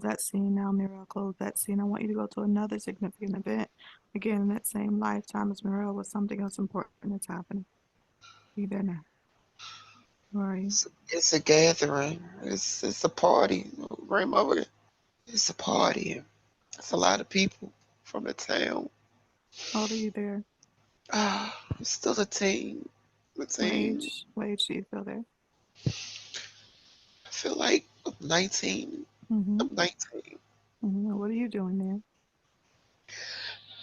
that scene now, Muriel. Close that scene. I want you to go to another significant event. Again, in that same lifetime as Muriel, with something else important that's happening. Be there now. Where are you? It's a gathering. It's a party. Grandmother, it's a party. It's a lot of people from the town. How old are you there? I'm still a teen. A What teen. age? What age do you feel there? I feel like I'm 19. Mm-hmm. I'm 19. Mm-hmm. What are you doing there?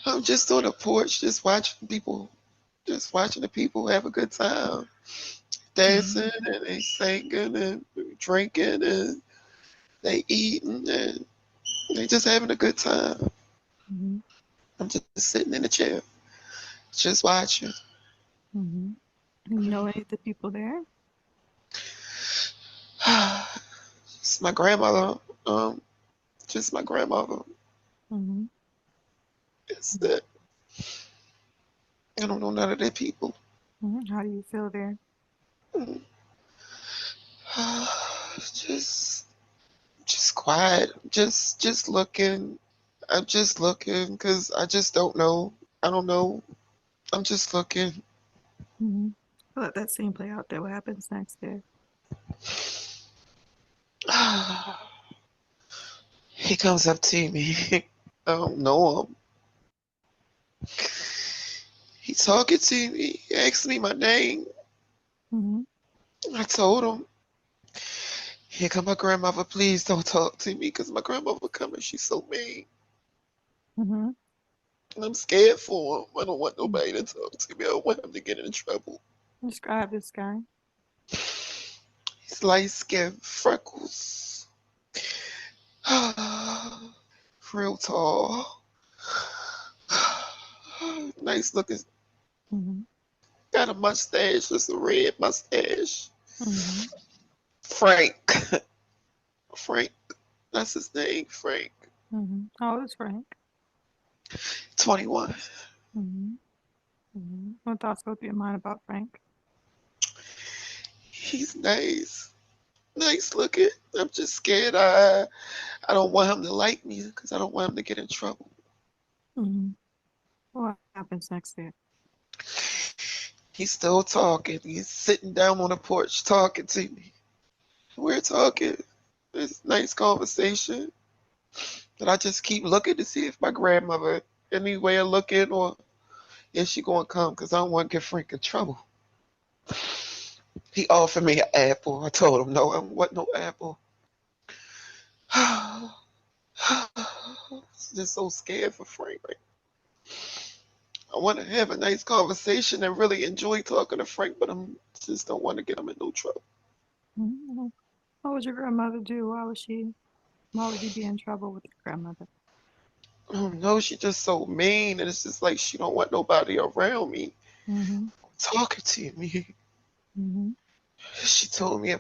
I'm just on the porch, just watching the people have a good time, Mm-hmm. dancing and they singing and drinking and they eating and they just having a good time. Mm-hmm. I'm just sitting in the chair, just watching. Mm-hmm. You know any of the people there? It's my grandmother. Um, just my grandmother. Mm-hmm. It's that I don't know none of their people. Mm-hmm. How do you feel there? Just just quiet. Just looking. I'm just looking because I just don't know. I don't know. I'm just looking. Mm-hmm. Let that scene play out there. What happens next there? He comes up to me. I don't know him. He talking to me. He asked me my name. Mm-hmm. I told him. Here come my grandmother. Please don't talk to me because my grandmother coming. She's so mean. Mm-hmm. And I'm scared for him. I don't want nobody to talk to me. I don't want him to get in trouble. Describe this guy. He's light skinned, freckles. Real tall. Nice looking. Mm-hmm. Got a mustache, just a red mustache. Mm-hmm. Frank. Frank. That's his name, Frank. Mm-hmm. How old is Frank? 21. Mm-hmm. Mm-hmm. What thoughts go through your mind about Frank? He's nice. Nice looking. I'm just scared. I don't want him to like me because I don't want him to get in trouble. Mm-hmm. What happens next there? He's still talking. He's sitting down on the porch talking to me. We're talking. It's nice conversation. But I just keep looking to see if my grandmother any way of looking or if she gonna come because I don't want to get Frank in trouble. He offered me an apple. I told him no, I don't want no apple. Just so scared for Frank. Right? I want to have a nice conversation and really enjoy talking to Frank, but I just don't want to get him in no trouble. Mm-hmm. What would your grandmother do? Why would you be in trouble with your grandmother? I don't know. She just so mean, and it's just like she don't want nobody around me Mm-hmm. talking to me. Mm-hmm. She told me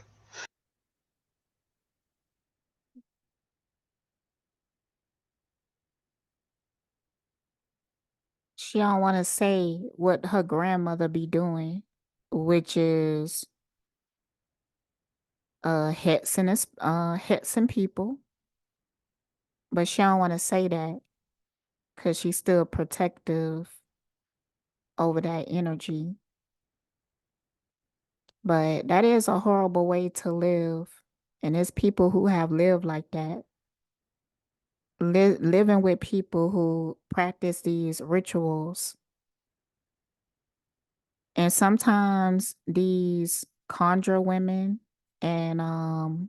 She don't want to say what her grandmother be doing, which is hexing people, but she don't want to say that because she's still protective over that energy. But that is a horrible way to live, and there's people who have lived like that, living with people who practice these rituals. And sometimes these conjure women and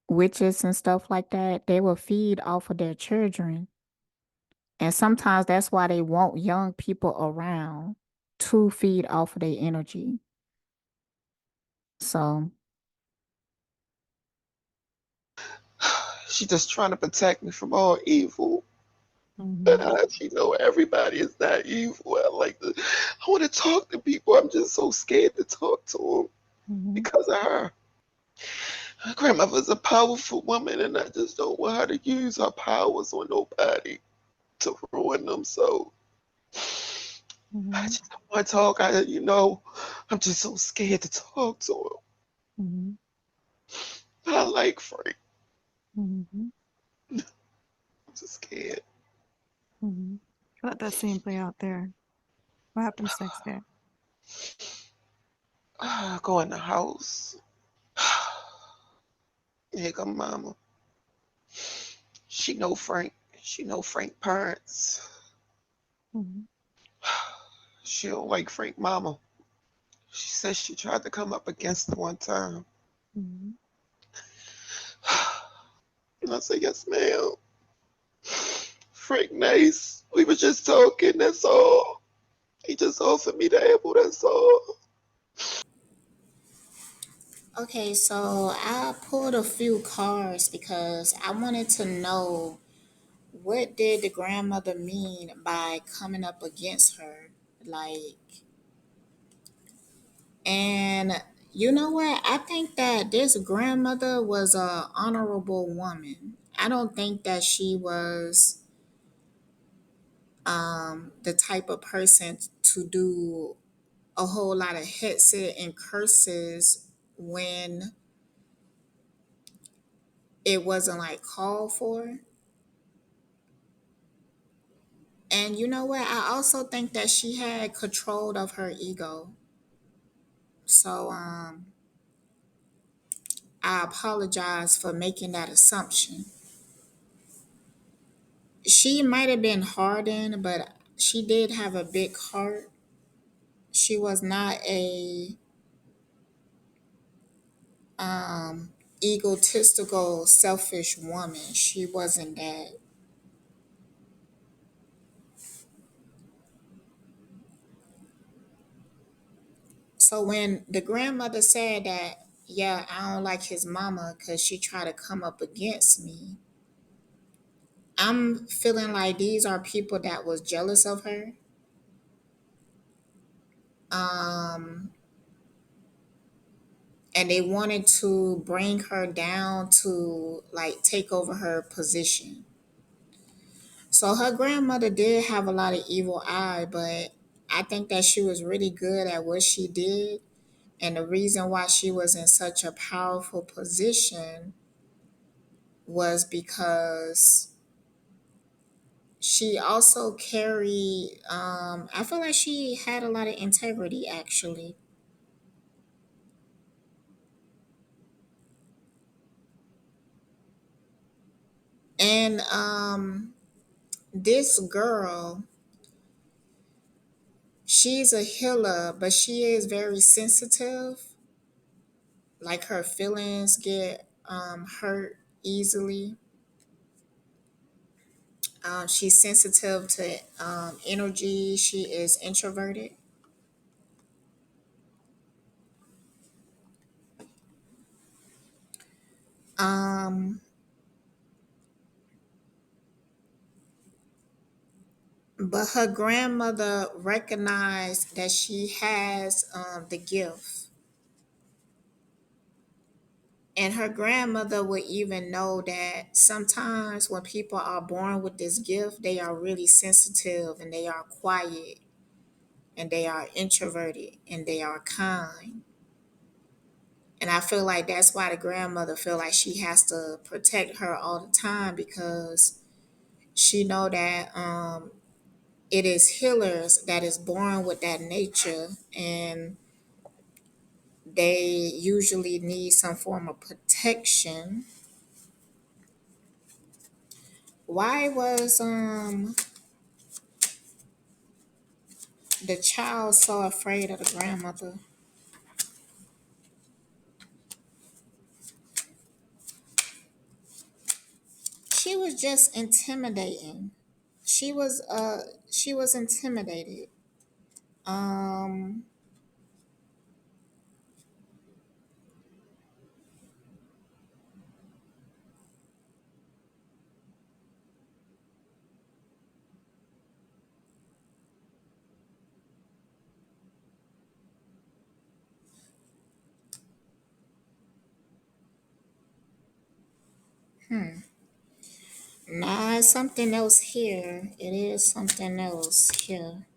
witches and stuff like that, they will feed off of their children. And sometimes that's why they want young people around to feed off of their energy. So, she just trying to protect me from all evil. And Mm-hmm. she know everybody is not evil. I want to talk to people. I'm just so scared to talk to them Mm-hmm. because of her. Her grandmother's a powerful woman, and I just don't want her to use her powers on nobody to ruin them. So I Mm-hmm. just don't want to talk. I'm just so scared to talk to him. Mm-hmm. But I like Frank. Mm-hmm. I'm just scared. Mm-hmm. Let that scene play out there. What happens next day? Go in the house. Here come mama. She know Frank. She know Frank parents. Mm-hmm. She don't like Frank mama. She says she tried to come up against him one time. Mm-hmm. And I say, yes, ma'am. Frank nice. We were just talking, that's all. He just offered me the apple, that's all. Okay, so I pulled a few cards because I wanted to know what did the grandmother mean by coming up against her? Like, and you know what? I think that this grandmother was a honorable woman. I don't think that she was the type of person to do a whole lot of headset and curses when it wasn't like called for. And you know what? I also think that she had control of her ego. So I apologize for making that assumption. She might have been hardened, but she did have a big heart. She was not a um egotistical, selfish woman. She wasn't that. So when the grandmother said that, yeah, I don't like his mama because she tried to come up against me, I'm feeling like these are people that was jealous of her. Um, and they wanted to bring her down to like take over her position. So her grandmother did have a lot of evil eye, but I think that she was really good at what she did. And the reason why she was in such a powerful position was because she also carried, I feel like she had a lot of integrity actually. And this girl, she's a healer, but she is very sensitive. Like her feelings get hurt easily. She's sensitive to energy. She is introverted. Um, but her grandmother recognized that she has the gift. And her grandmother would even know that sometimes when people are born with this gift, they are really sensitive and they are quiet and they are introverted and they are kind. And I feel like that's why the grandmother feel like she has to protect her all the time because she know that it is healers that is born with that nature and they usually need some form of protection. Why was the child so afraid of the grandmother? She was just intimidating. She was intimidated. Um nah, it's something else here. It is something else here.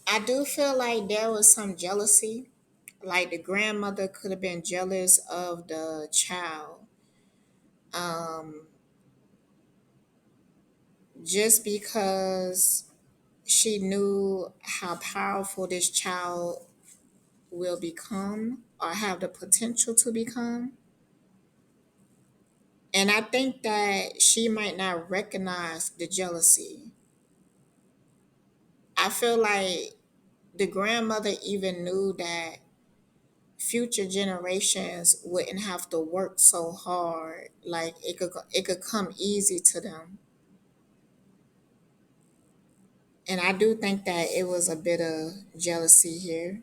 I do feel like there was some jealousy. Like the grandmother could have been jealous of the child. Um, just because she knew how powerful this child will become or have the potential to become. And I think that she might not recognize the jealousy. I feel like the grandmother even knew that future generations wouldn't have to work so hard. Like it could come easy to them. And I do think that it was a bit of jealousy here.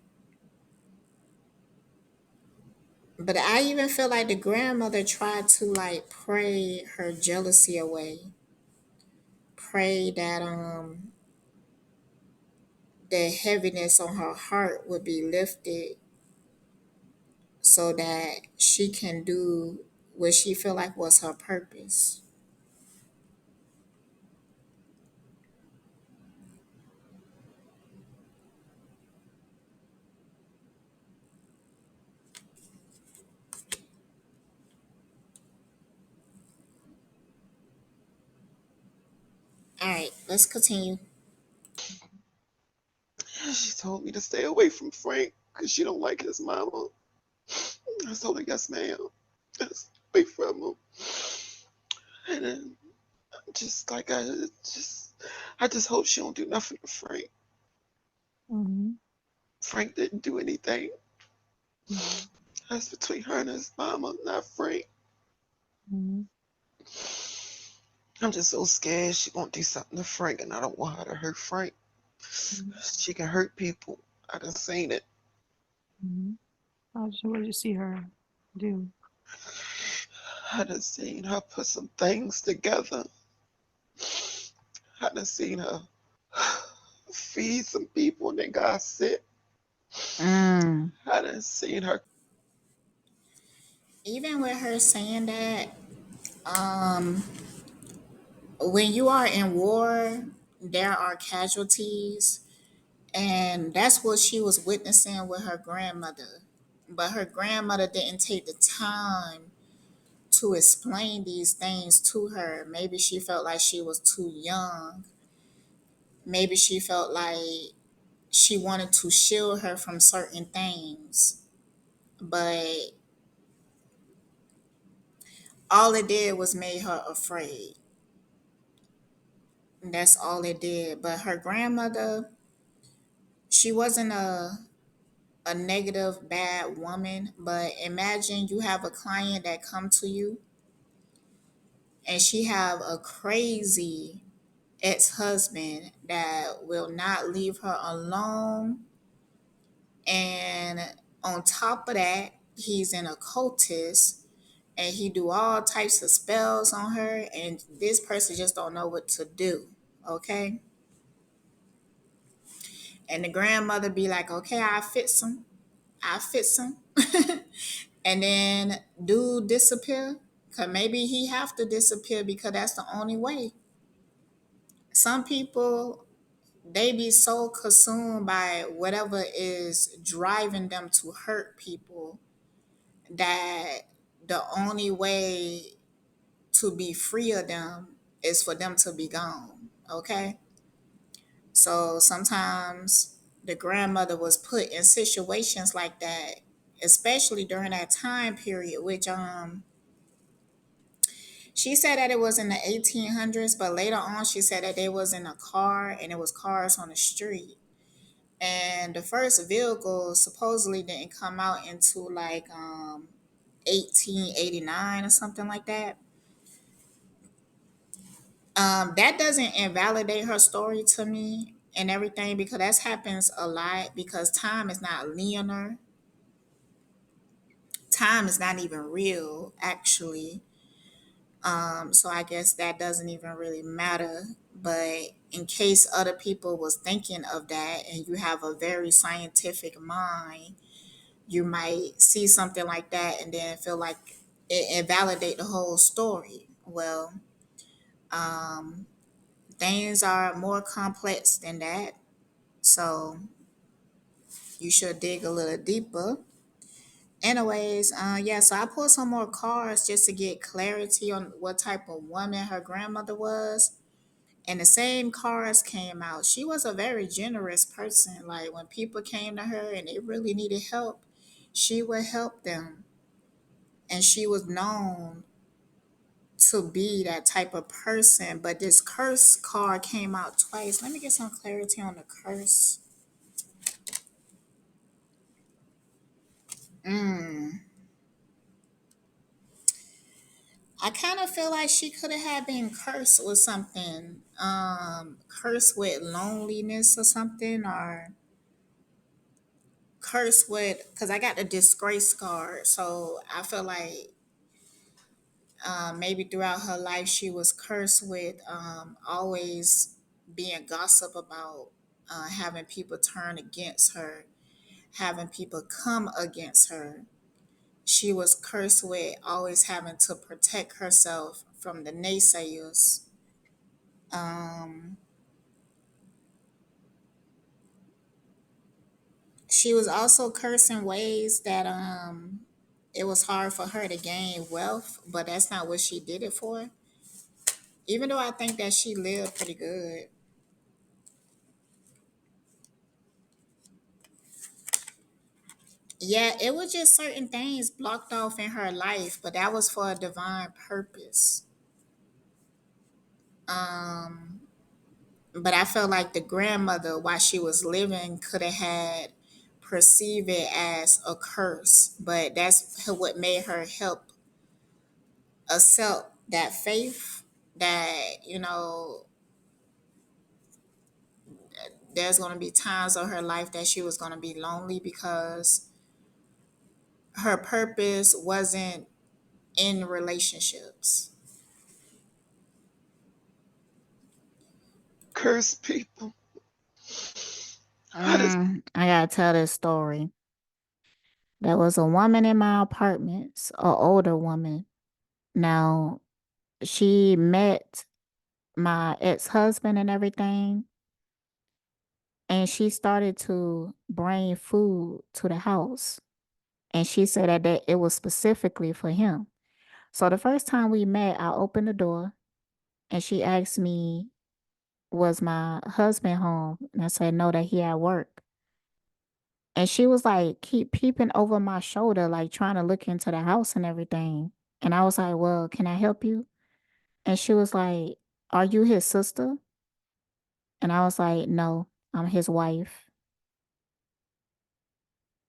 But I even feel like the grandmother tried to like pray her jealousy away. Pray that the heaviness on her heart would be lifted so that she can do what she feel like was her purpose. All right, let's continue. She told me to stay away from Frank because she don't like his mama. I told her, yes, ma'am. Just away from him. And then just like I just hope she don't do nothing to Frank. Mm-hmm. Frank didn't do anything. Mm-hmm. That's between her and his mama, not Frank. Mm-hmm. I'm just so scared she won't do something to Frank, and I don't want her to hurt Frank. She can hurt people. I done seen it. Mm-hmm. What did you see her do? I done seen her put some things together. I done seen her feed some people and they got sick. Mm. I done seen her. Even with her saying that, um, when you are in war, there are casualties, and that's what she was witnessing with her grandmother. But her grandmother didn't take the time to explain these things to her. Maybe she felt like she was too young. Maybe she felt like she wanted to shield her from certain things. But all it did was made her afraid. And that's all it did. But her grandmother, she wasn't a negative bad woman, but imagine you have a client that come to you and she have a crazy ex-husband that will not leave her alone, and on top of that he's an occultist and he do all types of spells on her, and this person just don't know what to do. Okay, and the grandmother be like, okay, I fix him and then dude disappear because maybe he have to disappear because that's the only way. Some people, they be so consumed by whatever is driving them to hurt people that the only way to be free of them is for them to be gone. Okay, so sometimes the grandmother was put in situations like that, especially during that time period, which she said that it was in the 1800s, but later on she said that they was in a car and it was cars on the street. And the first vehicle supposedly didn't come out into like 1889 or something like that. That doesn't invalidate her story to me and everything, because that happens a lot because time is not linear. Time is not even real, actually. So I guess that doesn't even really matter. But in case other people was thinking of that and you have a very scientific mind, you might see something like that and then feel like it invalidate the whole story. Well, things are more complex than that. So you should dig a little deeper. Anyways, yeah, so I pulled some more cards just to get clarity on what type of woman her grandmother was. And the same cards came out. She was a very generous person. Like when people came to her and they really needed help, she would help them. And she was known to be that type of person. But this curse card came out twice. Let me get some clarity on the curse. Mm. I kind of feel like she could have had been cursed with something, cursed with loneliness or something, or cursed with, because I got the disgrace card. So I feel like maybe throughout her life she was cursed with always being gossip about, having people turn against her, having people come against her. She was cursed with always having to protect herself from the naysayers. Um, she was also cursed in ways that it was hard for her to gain wealth, but that's not what she did it for. Even though I think that she lived pretty good. Yeah, it was just certain things blocked off in her life, but that was for a divine purpose. Um, but I felt like the grandmother, while she was living, could have had perceive it as a curse, but that's what made her help accept that faith that there's going to be times of her life that she was going to be lonely because her purpose wasn't in relationships. Curse people. How does I gotta tell this story. There was a woman in my apartments, an older woman. Now, she met my ex husband and everything, and she started to bring food to the house. And she said that it was specifically for him. So the first time we met, I opened the door and she asked me, was my husband home? And I said, no, that he at work. And she was like, keep peeping over my shoulder, like trying to look into the house and everything. And I was like, well, can I help you? And she was like, are you his sister? And I was like, no, I'm his wife.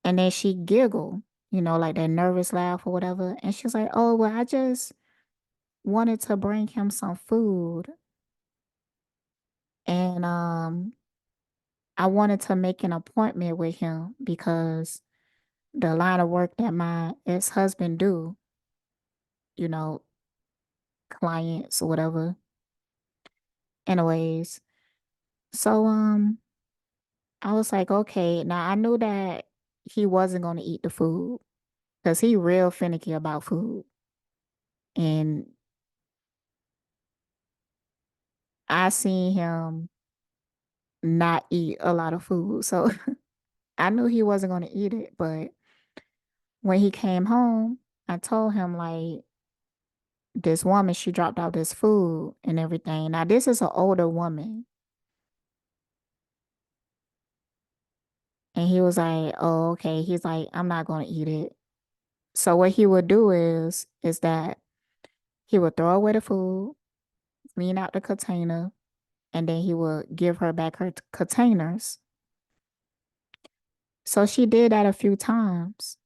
And then she giggled, like that nervous laugh or whatever. And she was like, oh, well, I just wanted to bring him some food. And I wanted to make an appointment with him because the line of work that my ex-husband do, you know, clients or whatever. Anyways, so I was like, okay. Now I knew that he wasn't gonna eat the food because he real finicky about food. And I seen him not eat a lot of food. So I knew he wasn't gonna eat it. But when he came home, I told him like this woman, she dropped out this food and everything. Now this is an older woman. And he was like, oh, okay. He's like, I'm not gonna eat it. So what he would do is that he would throw away the food, clean out the container, and then he would give her back her containers. So she did that a few times.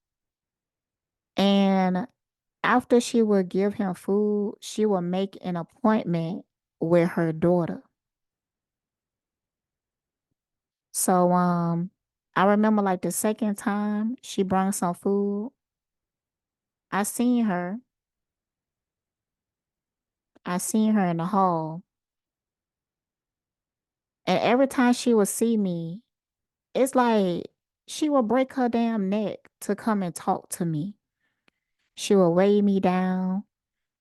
And after she would give him food, she would make an appointment with her daughter. So I remember like the second time she brought some food, I seen her. I seen her in the hall. And every time she would see me, it's like she would break her damn neck to come and talk to me. She would weigh me down.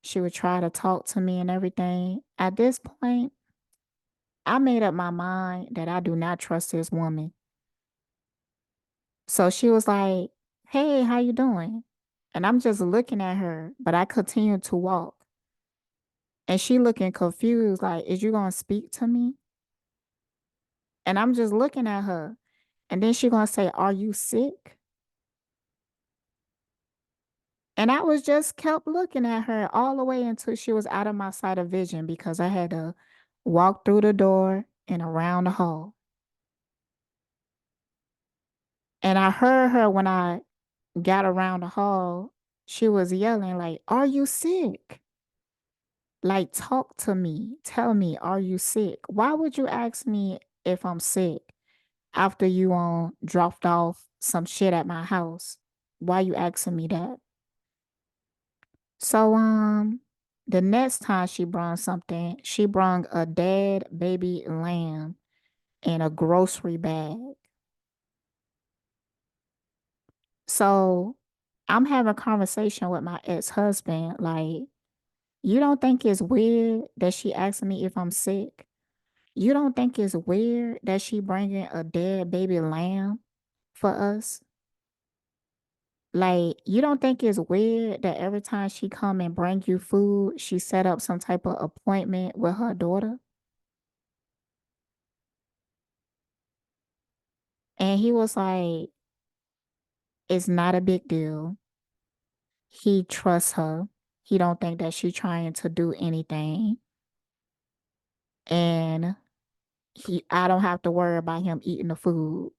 She would try to talk to me and everything. At this point, I made up my mind that I do not trust this woman. So she was like, "Hey, how you doing?" And I'm just looking at her, but I continued to walk. And she looking confused, like, "Is you gonna speak to me?" And I'm just looking at her. And then she gonna say, "Are you sick?" And I was just kept looking at her all the way until she was out of my sight of vision because I had to walk through the door and around the hall. And I heard her when I got around the hall, she was yelling like, "Are you sick? Like, talk to me. Tell me, are you sick? Why would you ask me if I'm sick after you dropped off some shit at my house? Why you asking me that?" So the next time she brung something, she brung a dead baby lamb in a grocery bag. So I'm having a conversation with my ex-husband like, "You don't think it's weird that she asking me if I'm sick? You don't think it's weird that she bringing a dead baby lamb for us? Like, you don't think it's weird that every time she come and bring you food, she set up some type of appointment with her daughter?" And he was like, "It's not a big deal." He trusts her. He don't think that she trying to do anything. And I don't have to worry about him eating the food.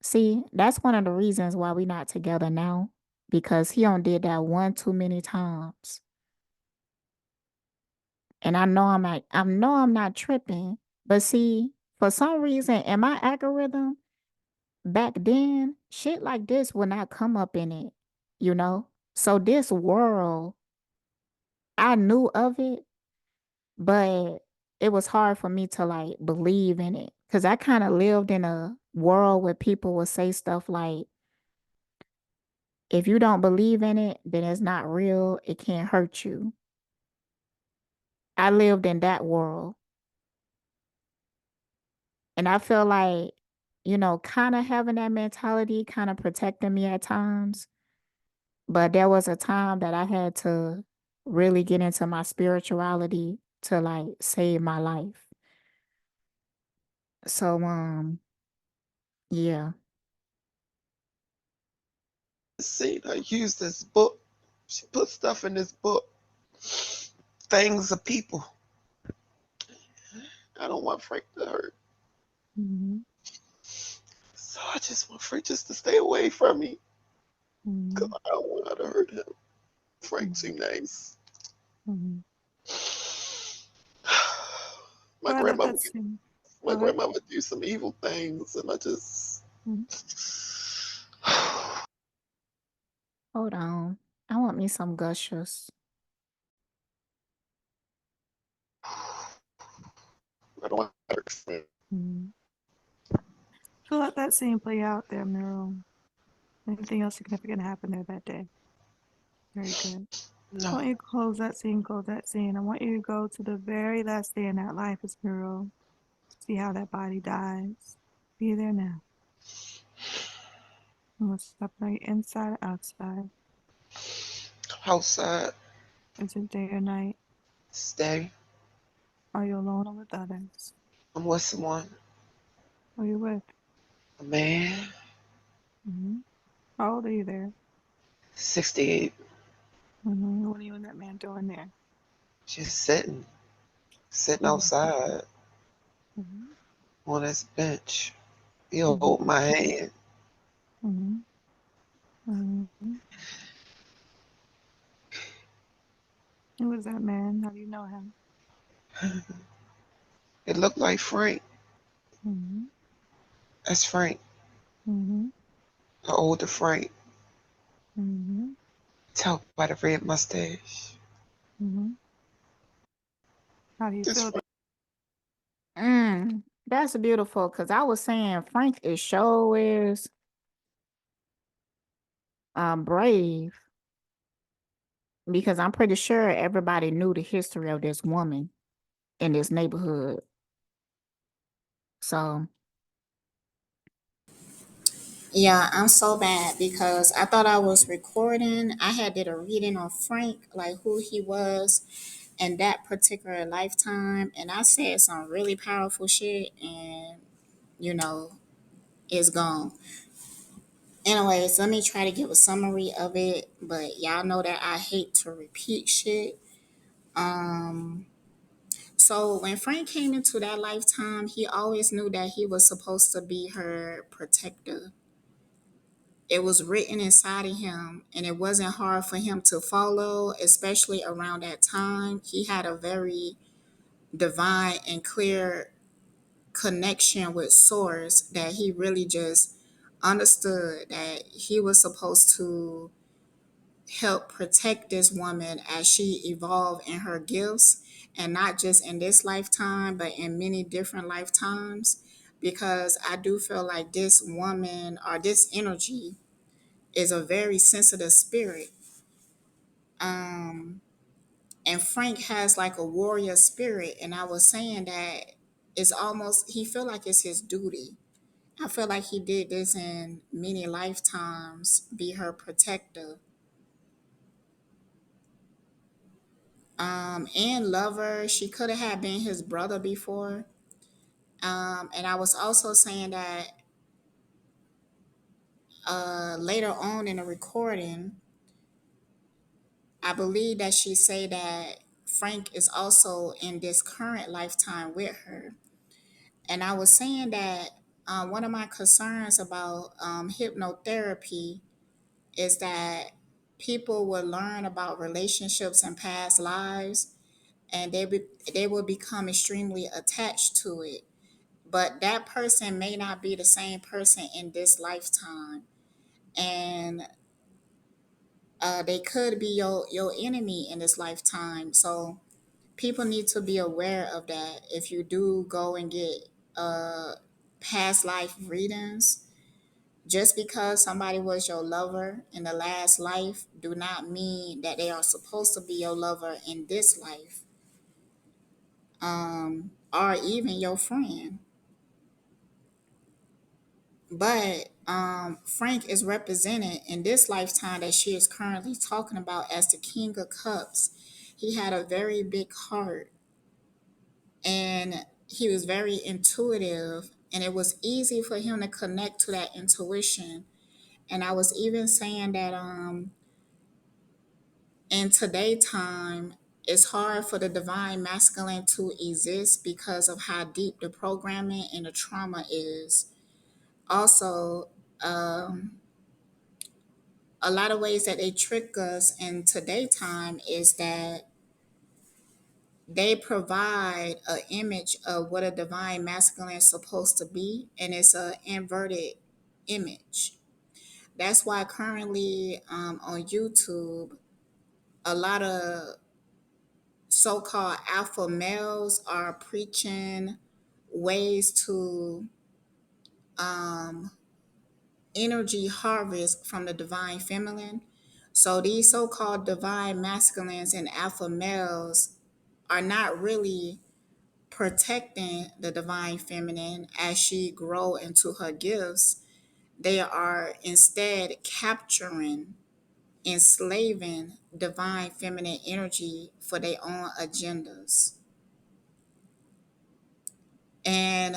See, that's one of the reasons why we not together now. Because he done did that one too many times. And I know I'm not tripping. But see, for some reason in my algorithm, back then, shit like this would not come up in it, you know? So this world, I knew of it, but it was hard for me to like believe in it. Cause I kind of lived in a world where people would say stuff like, if you don't believe in it, then it's not real. It can't hurt you. I lived in that world. And I feel like, kind of having that mentality kind of protected me at times. But there was a time that I had to really get into my spirituality to like save my life. So yeah. Seen her use this book. She put stuff in this book. Things of people. I don't want Frank to hurt. Mm-hmm. So I just want Frank just to stay away from me. Because Mm-hmm. I don't want her to hurt him. Frank too nice. Mm-hmm. My Well, I let grandmother that sing. my Go ahead. grandmother do some evil things and I just Mm-hmm. Hold on. I want me some gushers. I don't want her to hurt him. Mm-hmm. So let that scene play out there, Miro. Anything else significant happen there that day? Very good. I No. want you to close that scene, close that scene. I want you to go to the very last day in that life as Miro. See how that body dies. Be there now. And what's happening inside or outside? Outside. Is it day or night? Stay. Are you alone or with others? I'm with someone. Who are you with? A man. Mm-hmm. How old are you there? 68. Mm-hmm. What are you and that man doing there? Just sitting. Sitting Mm-hmm. outside Mm-hmm. on this bench. He'll Mm-hmm. hold my hand. Mm-hmm. Mm-hmm. Who is that man? How do you know him? It looked like Frank. Mm-hmm. That's Frank. Mm-hmm. The older Frank. Mm-hmm. Tell by the red mustache. Mm-hmm. How do you This feel? Frank. That's beautiful because I was saying Frank is show is brave because I'm pretty sure everybody knew the history of this woman. in this neighborhood. So yeah, I'm so bad because I thought I was recording. I had did a reading on Frank, like who he was in that particular lifetime, and I said some really powerful shit, and you know, it's gone. Anyways, let me try to give a summary of it, but y'all know that I hate to repeat shit. Um, so when Frank came into that lifetime, he always knew that he was supposed to be her protector. It was written inside of him, and it wasn't hard for him to follow, especially around that time. He had a very divine and clear connection with Source that he really just understood that he was supposed to help protect this woman as she evolved in her gifts, and not just in this lifetime but in many different lifetimes, because I do feel like this woman or this energy is a very sensitive spirit. um and Frank has like a warrior spirit, and I was saying that it's almost, he feel like it's his duty. I feel like he did this in many lifetimes, be her protector, and lover. She could have had been his brother before. And I was also saying that later on in the recording, I believe that she say that Frank is also in this current lifetime with her. And I was saying that one of my concerns about hypnotherapy is that people will learn about relationships and past lives, and they will become extremely attached to it. But that person may not be the same person in this lifetime, and they could be your enemy in this lifetime. So people need to be aware of that. If you do go and get uh, past life readings, just because somebody was your lover in the last life, do not mean that they are supposed to be your lover in this life, or even your friend. But Frank is represented in this lifetime that she is currently talking about as the King of Cups. He had a very big heart, and he was very intuitive, and it was easy for him to connect to that intuition. And I was even saying that in today time, it's hard for the divine masculine to exist because of how deep the programming and the trauma is. Also, a lot of ways that they trick us in today time is that they provide an image of what a divine masculine is supposed to be, and it's an inverted image. That's why currently on YouTube, a lot of so-called alpha males are preaching ways to energy harvest from the divine feminine. So these so-called divine masculines and alpha males are not really protecting the divine feminine as she grow into her gifts. They are instead capturing, enslaving divine feminine energy for their own agendas. And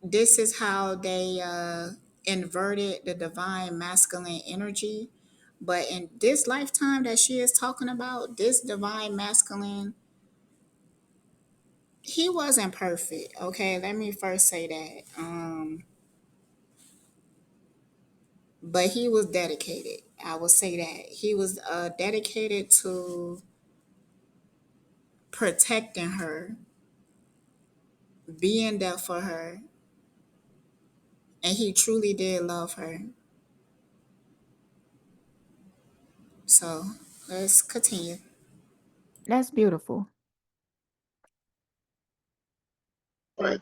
this is how they inverted the divine masculine energy. But in this lifetime that she is talking about, this divine masculine, he wasn't perfect. Okay, let me first say that. But he was dedicated. I will say that he was dedicated to protecting her, being there for her, and he truly did love her. So let's continue. That's beautiful. Right.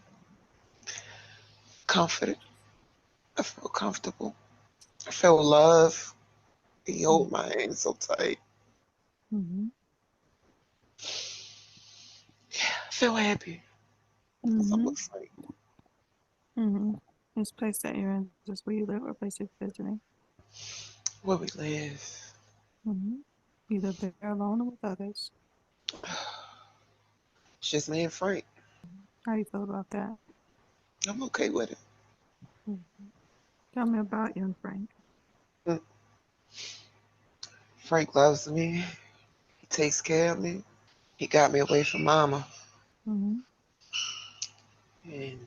Confident. I feel comfortable. I feel love. He hold my hand so tight. Mm-hmm. feel happy because I'm Mm-hmm. with Frank. Mm-hmm. This place that you're in, just where you live or place you're visiting. Where we live. Mm-hmm. You live there alone or with others. It's just me and Frank. How do you feel about that? I'm okay with it. Mm-hmm. Tell me about young Frank. Mm. Frank loves me. He takes care of me. He got me away from mama. Mm-hmm. And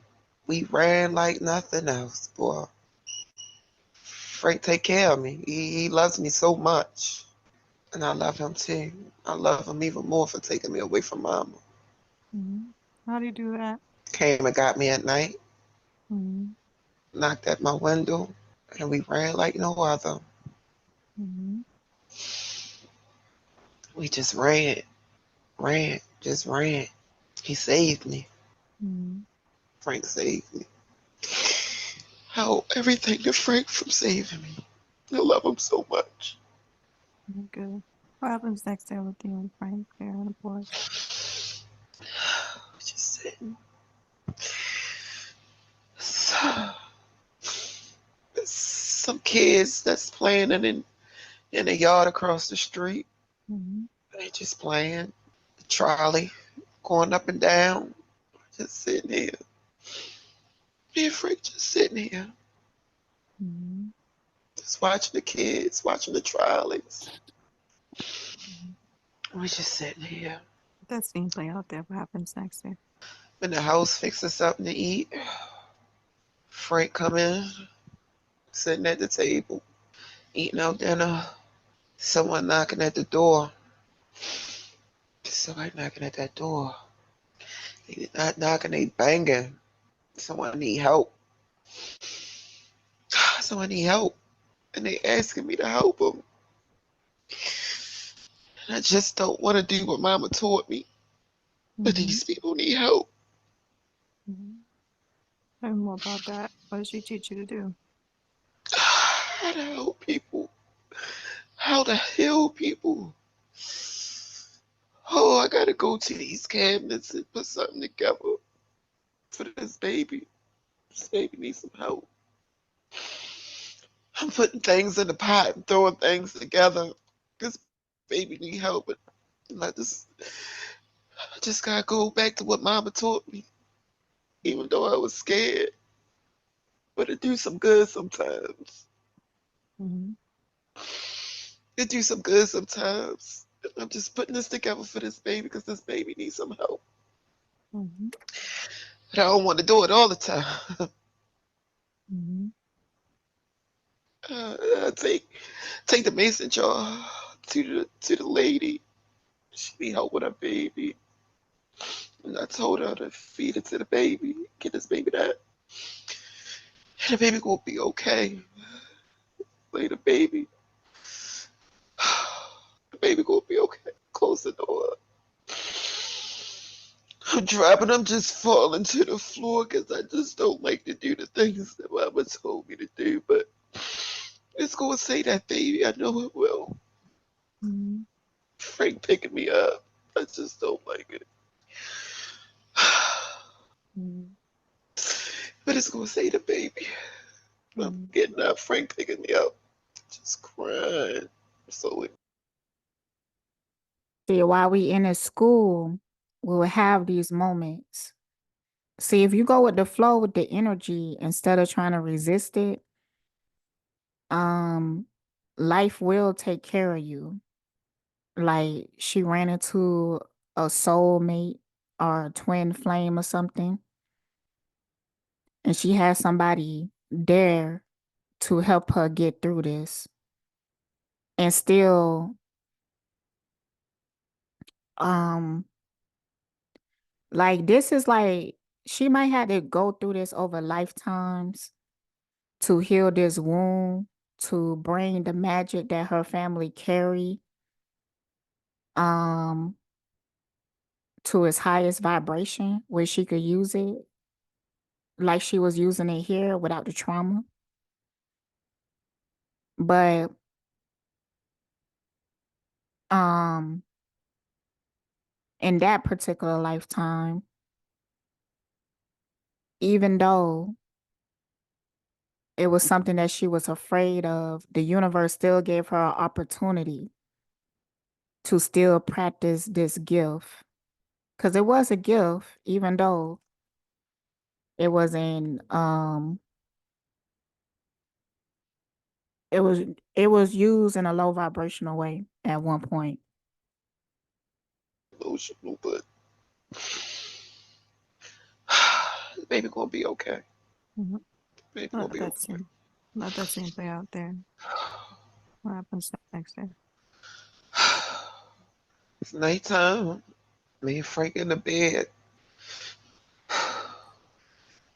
we ran like nothing else, boy. Frank take care of me. He loves me so much. And I love him too. I love him even more for taking me away from mama. Mm-hmm. How do you do that? Came and got me at night, Mm-hmm. knocked at my window, and we ran like no other. Mm-hmm. We just ran, just ran. He saved me. Mm-hmm. Frank saved me. I owe everything to Frank from saving me. I love him so much. Good. What happens next day with you and Frank there on the porch? Just sitting. Some kids that's playing in the yard across the street. Mm-hmm. They just playing. The trolley going up and down. Just sitting here. Me and Frank just sitting here. Mm-hmm. Just watching the kids, watching the trolleys. Mm-hmm. We just sitting here. That scene play out there. What happens next day? In the house fixing something to eat. Frank come in, sitting at the table, eating our dinner. Someone knocking at the door. Somebody knocking at that door. They not knocking, they banging. Someone need help. Someone need help. And they asking me to help them. And I just don't want to do what mama taught me. But Mm-hmm. these people need help. Mm-hmm. Tell me more about that. What did she teach you to do? How to help people. How to heal people. Oh, I gotta go to these cabinets and put something together for this baby. This baby needs some help. I'm putting things in the pot and throwing things together. This baby need help, but I just gotta go back to what Mama taught me, even though I was scared. But it do some good sometimes. Mm-hmm. It do some good sometimes. I'm just putting this together for this baby because this baby needs some help. Mm-hmm. But I don't want to do it all the time. Mm-hmm. Take the mason jar to the lady. She need help with her baby. And I told her to feed it to the baby. Get this baby that. And the baby gonna be okay. Lay the baby. The baby gonna be okay. Close the door. I'm dropping. I'm just falling to the floor because I just don't like to do the things that Mama told me to do. But it's gonna say that baby. I know it will. Mm-hmm. Frank picking me up. I just don't like it. Mm-hmm. But it's gonna say the baby. I'm Mm-hmm. getting up. Frank picking me up. Just crying. So See, while we in a school, we'll have these moments. See, if you go with the flow with the energy instead of trying to resist it, um, life will take care of you. Like she ran into a soulmate or a twin flame or something, and she has somebody there to help her get through this. And still, um, like this is like she might have to go through this over lifetimes to heal this wound, to bring the magic that her family carry um to its highest vibration where she could use it like she was using it here without the trauma. But um in that particular lifetime, even though it was something that she was afraid of, the universe still gave her an opportunity to still practice this gift. Because it was a gift, even though it was in it was it was used in a low vibrational way at one point. Emotional, but baby gonna be okay. Mhm. Baby gonna Let be that okay. scene, let that scene play out there. What happens next there? It's nighttime. Me and Frank in the bed,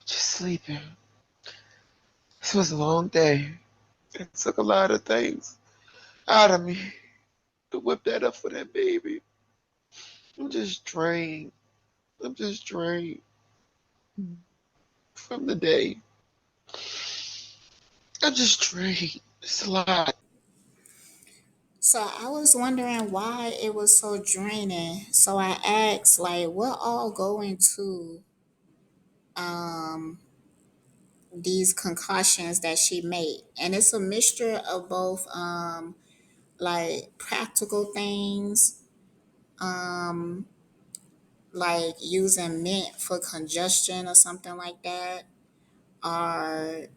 just sleeping. This was a long day. It took a lot of things out of me to whip that up for that baby. I'm just drained. I'm just drained Mhm. from the day. I'm just drained. It's a lot. So I was wondering why it was so draining. So I asked, like, what all go into um these concoctions that she made? And it's a mixture of both like practical things, um like using mint for congestion or something like that, or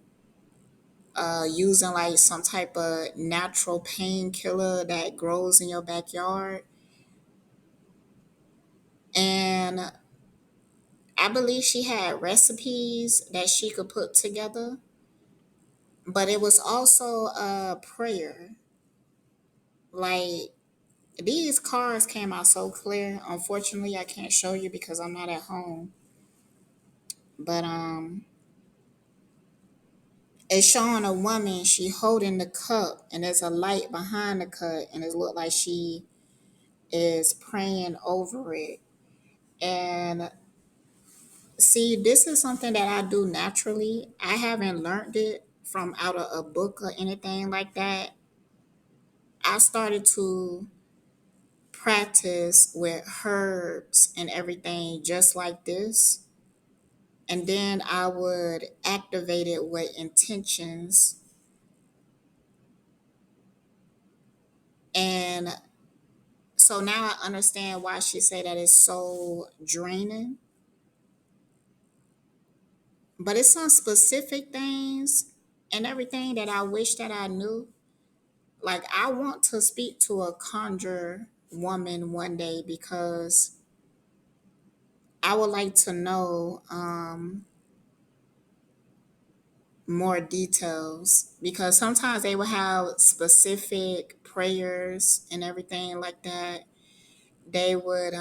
using like some type of natural painkiller that grows in your backyard. And I believe she had recipes that she could put together, but it was also a prayer. Like these cards came out so clear. Unfortunately, I can't show you because I'm not at home. But it's showing a woman, she holding the cup and there's a light behind the cup and it looked like she is praying over it. And see, this is something that I do naturally. I haven't learned it from out of a book or anything like that. I started to practice with herbs and everything just like this. And then I would activate it with intentions. And so now I understand why she said that it's so draining. But it's some specific things and everything that I wish that I knew. Like I want to speak to a conjure woman one day because I would like to know more details because sometimes they will have specific prayers and everything like that. They would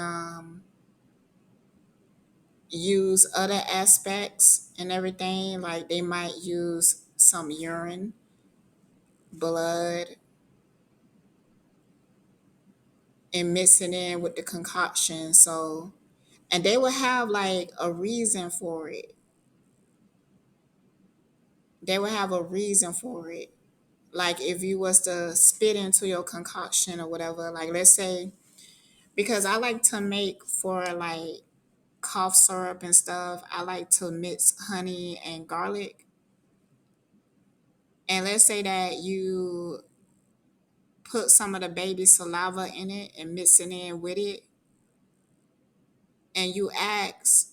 use other aspects and everything, like they might use some urine, blood, and mix it in with the concoction. So, and they would have like a reason for it. They would have a reason for it. Like if you was to spit into your concoction or whatever, like let's say, because I like to make for like cough syrup and stuff, I like to mix honey and garlic. And let's say that you put some of the baby saliva in it and mix it in with it, and you ask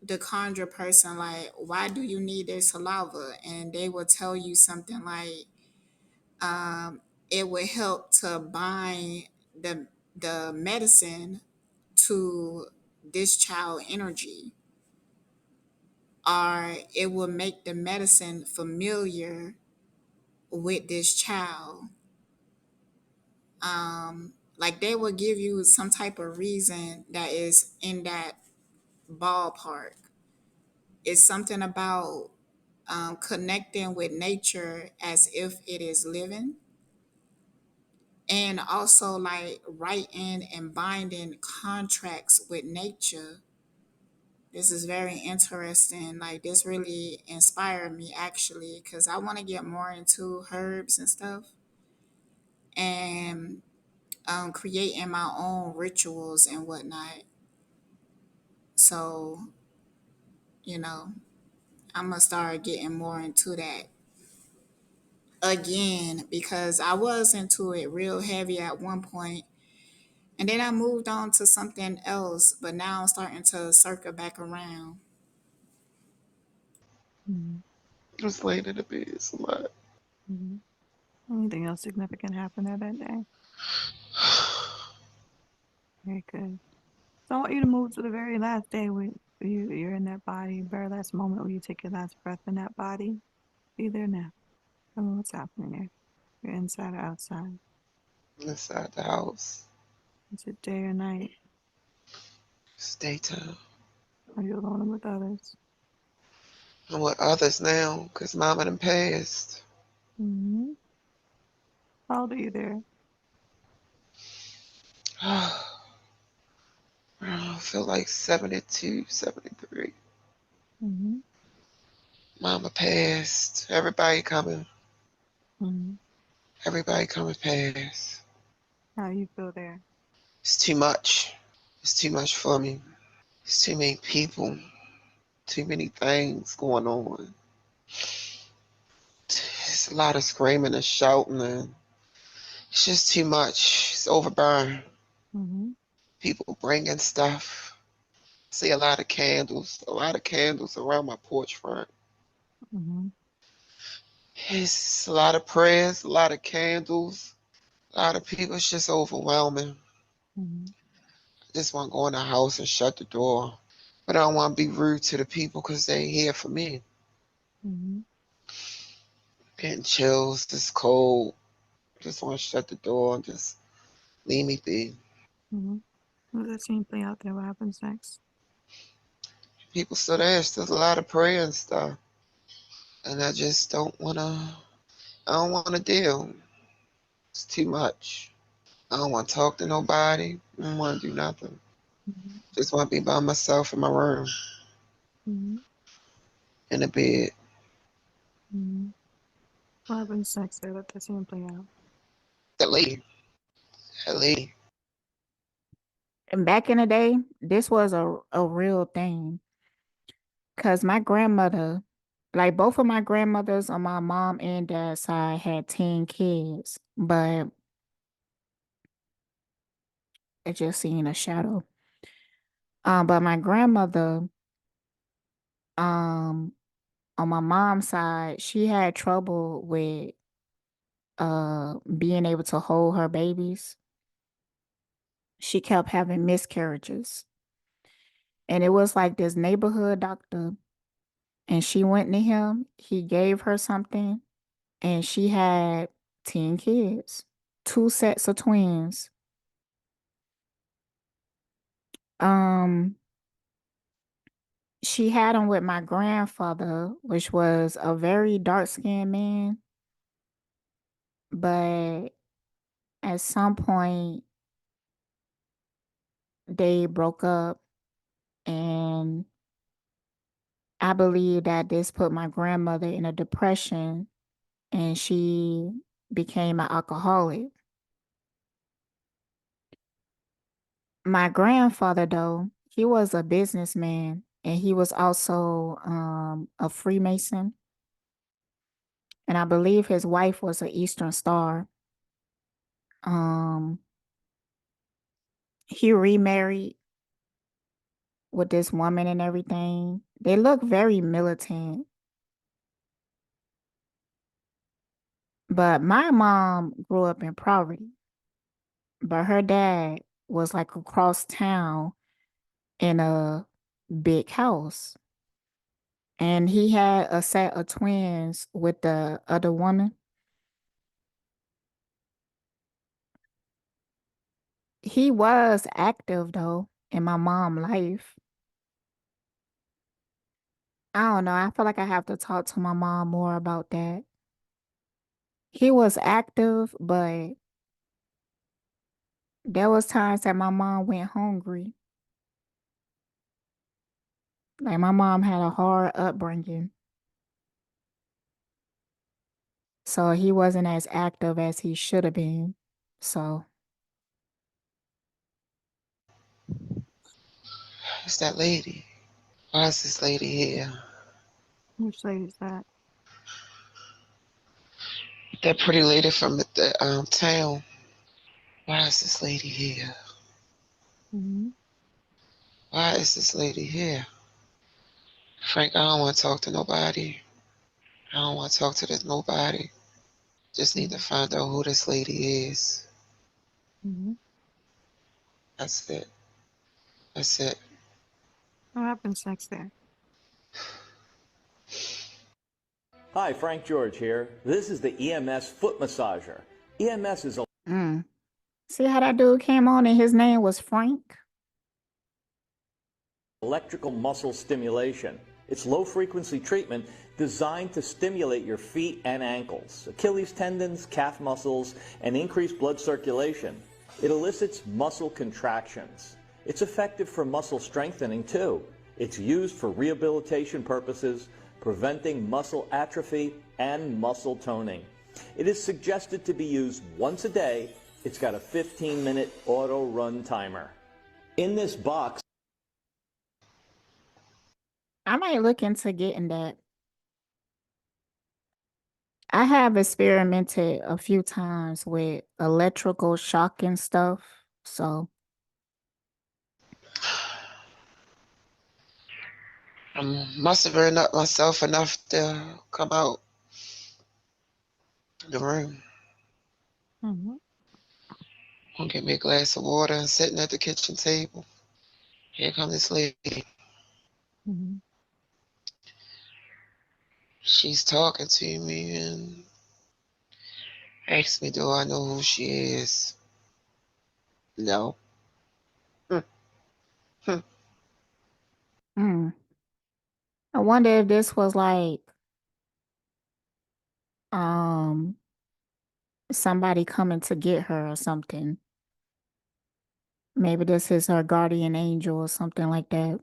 the conjure person like, why do you need this saliva? And they will tell you something like, um, it will help to bind the medicine to this child energy, or it will make the medicine familiar with this child. Like they will give you some type of reason that is in that ballpark. It's something about connecting with nature as if it is living, and also like writing and binding contracts with nature. This is very interesting. Like this really inspired me actually because I want to get more into herbs and stuff. And creating my own rituals and whatnot. So, you know, I'm gonna start getting more into that again because I was into it real heavy at one point, and then I moved on to something else, but now I'm starting to circle back around. Mm-hmm. Just laying in the bed is a lot. Mm-hmm. Anything else significant happened there that day? Very good. So I want you to move to the very last day when you're in that body, very last moment where you take your last breath in that body. Be there now. Tell me what's happening there. You're inside or outside. Inside the house. Is it day or night? It's daytime. Are you alone or with others? I'm with others now, 'cause mama done passed. Mm-hmm. How old are you there? I feel like 72, 73. Mm-hmm. Mama passed. Everybody coming. Mm-hmm. Everybody coming past. How you feel there? It's too much. It's too much for me. It's too many people. Too many things going on. It's a lot of screaming and shouting, and it's just too much. It's overbearing. Mm-hmm. People bringing stuff. See a lot of candles. A lot of candles around my porch front. Mm-hmm. It's a lot of prayers, a lot of candles, a lot of people. It's just overwhelming. Mm-hmm. I just want to go in the house and shut the door. But I don't want to be rude to the people because they here for me. Mm-hmm. Getting chills, it's cold. Just want to shut the door and just leave me be. Mm-hmm. What does that scene play out there? What happens next? People still there. Still a lot of prayer and stuff. And I just don't want to, I don't want to deal. It's too much. I don't want to talk to nobody. I don't want to do nothing. Mm-hmm. Just want to be by myself in my room, Mm-hmm. in the bed. Mm-hmm. What happens next there? Let that scene play out. That lady, that lady. And back in the day, this was a real thing. Cause my grandmother, like both of my grandmothers on my mom and dad's side had 10 kids, but it just seen a shadow. But my grandmother, um, on my mom's side, she had trouble with being able to hold her babies. She kept having miscarriages. And it was like this neighborhood doctor, and she went to him, he gave her something, and she had 10 kids, two sets of twins. Um, she had them with my grandfather, which was a very dark-skinned man, but at some point they broke up, and I believe that this put my grandmother in a depression, and she became an alcoholic. My grandfather, though, he was a businessman, and he was also a Freemason. And I believe his wife was an Eastern Star. Um, he remarried with this woman and everything. They look very militant. But my mom grew up in poverty, but her dad was like across town in a big house. And he had a set of twins with the other woman. He was active though in my mom life. I don't know. I feel like I have to talk to my mom more about that. He was active, but there was times that my mom went hungry. Like my mom had a hard upbringing. So he wasn't as active as he should have been. So It's that lady. Why is this lady here? Which lady's that? That pretty lady from the town. Why is this lady here? Mm-hmm. Why is this lady here? Frank, I don't want to talk to nobody. I don't want to talk to this nobody. Just need to find out who this lady is. Mm-hmm. That's it. That's it. What happens next there? Hi, Frank George here. This is the EMS foot massager. EMS is a Mm. See how that dude came on and his name was Frank? electrical muscle stimulation. It's low frequency treatment designed to stimulate your feet and ankles, Achilles tendons, calf muscles, and increase blood circulation. It elicits muscle contractions. It's effective for muscle strengthening too. It's used for rehabilitation purposes, preventing muscle atrophy and muscle toning. It is suggested to be used once a day. It's got a 15-minute auto run timer. In this box, I might look into getting that. I have experimented a few times with electrical shock and stuff. So, I must have burned up myself enough to come out the room. Mm-hmm. I'm gonna get me a glass of water and sitting at the kitchen table. Here comes this lady. Mm-hmm. She's talking to me and asks me, do I know who she is? No. Hmm, hmm. mm. I wonder if this was like um somebody coming to get her or something. Maybe this is her guardian angel or something like that.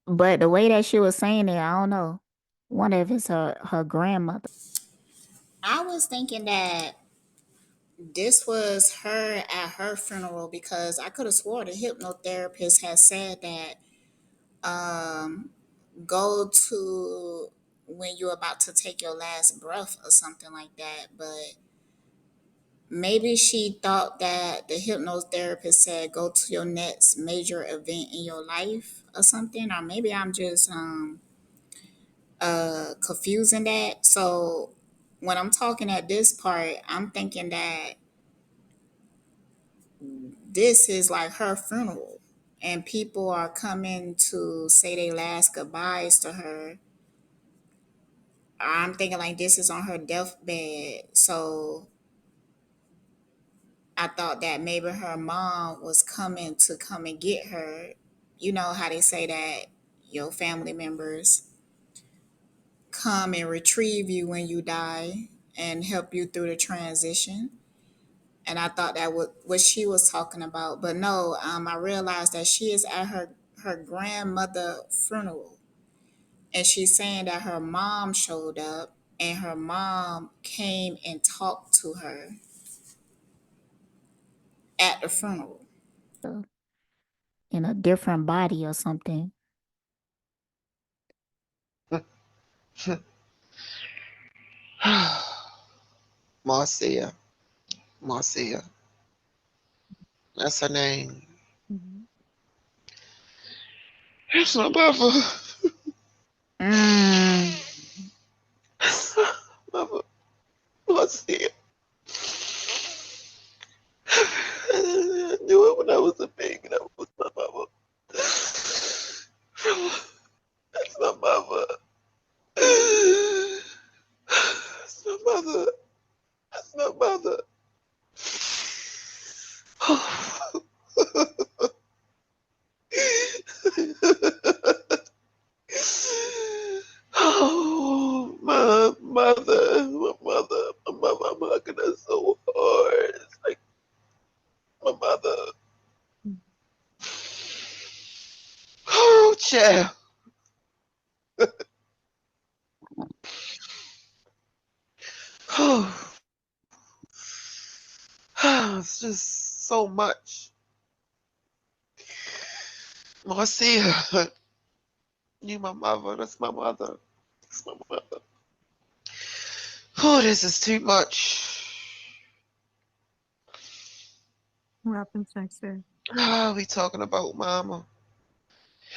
But the way that she was saying it, I don't know. Wonder if it's her grandmother. I was thinking that this was her at her funeral because I could have swore the hypnotherapist had said that um, go to when you're about to take your last breath or something like that. But maybe she thought that the hypnotherapist said go to your next major event in your life or something. Or maybe I'm just confusing that. So when I'm talking at this part, I'm thinking that this is like her funeral and people are coming to say their last goodbyes to her. I'm thinking like this is on her deathbed. So I thought that maybe her mom was coming to come and get her. You know how they say that your family members come and retrieve you when you die and help you through the transition. And I thought that was what she was talking about. But no, I realized that she is at her grandmother funeral, and she's saying that her mom showed up, and her mom came and talked to her at the funeral. In a different body or something. Marcia. Marcia. That's her name. Mm-hmm. That's my mother. Mm. Mother. Marcia. I knew it when I was a baby. That was my mother. That's my mother. That's my mother. That's my mother. Oh, my mother, my mother, my mother, I'm hugging her so hard. It's like my mother. Oh, child. Oh, it's just so much. Marcia, you my mother. That's my mother. That's my mother. Oh, this is too much. What happens next there? Ah, we talking about mama.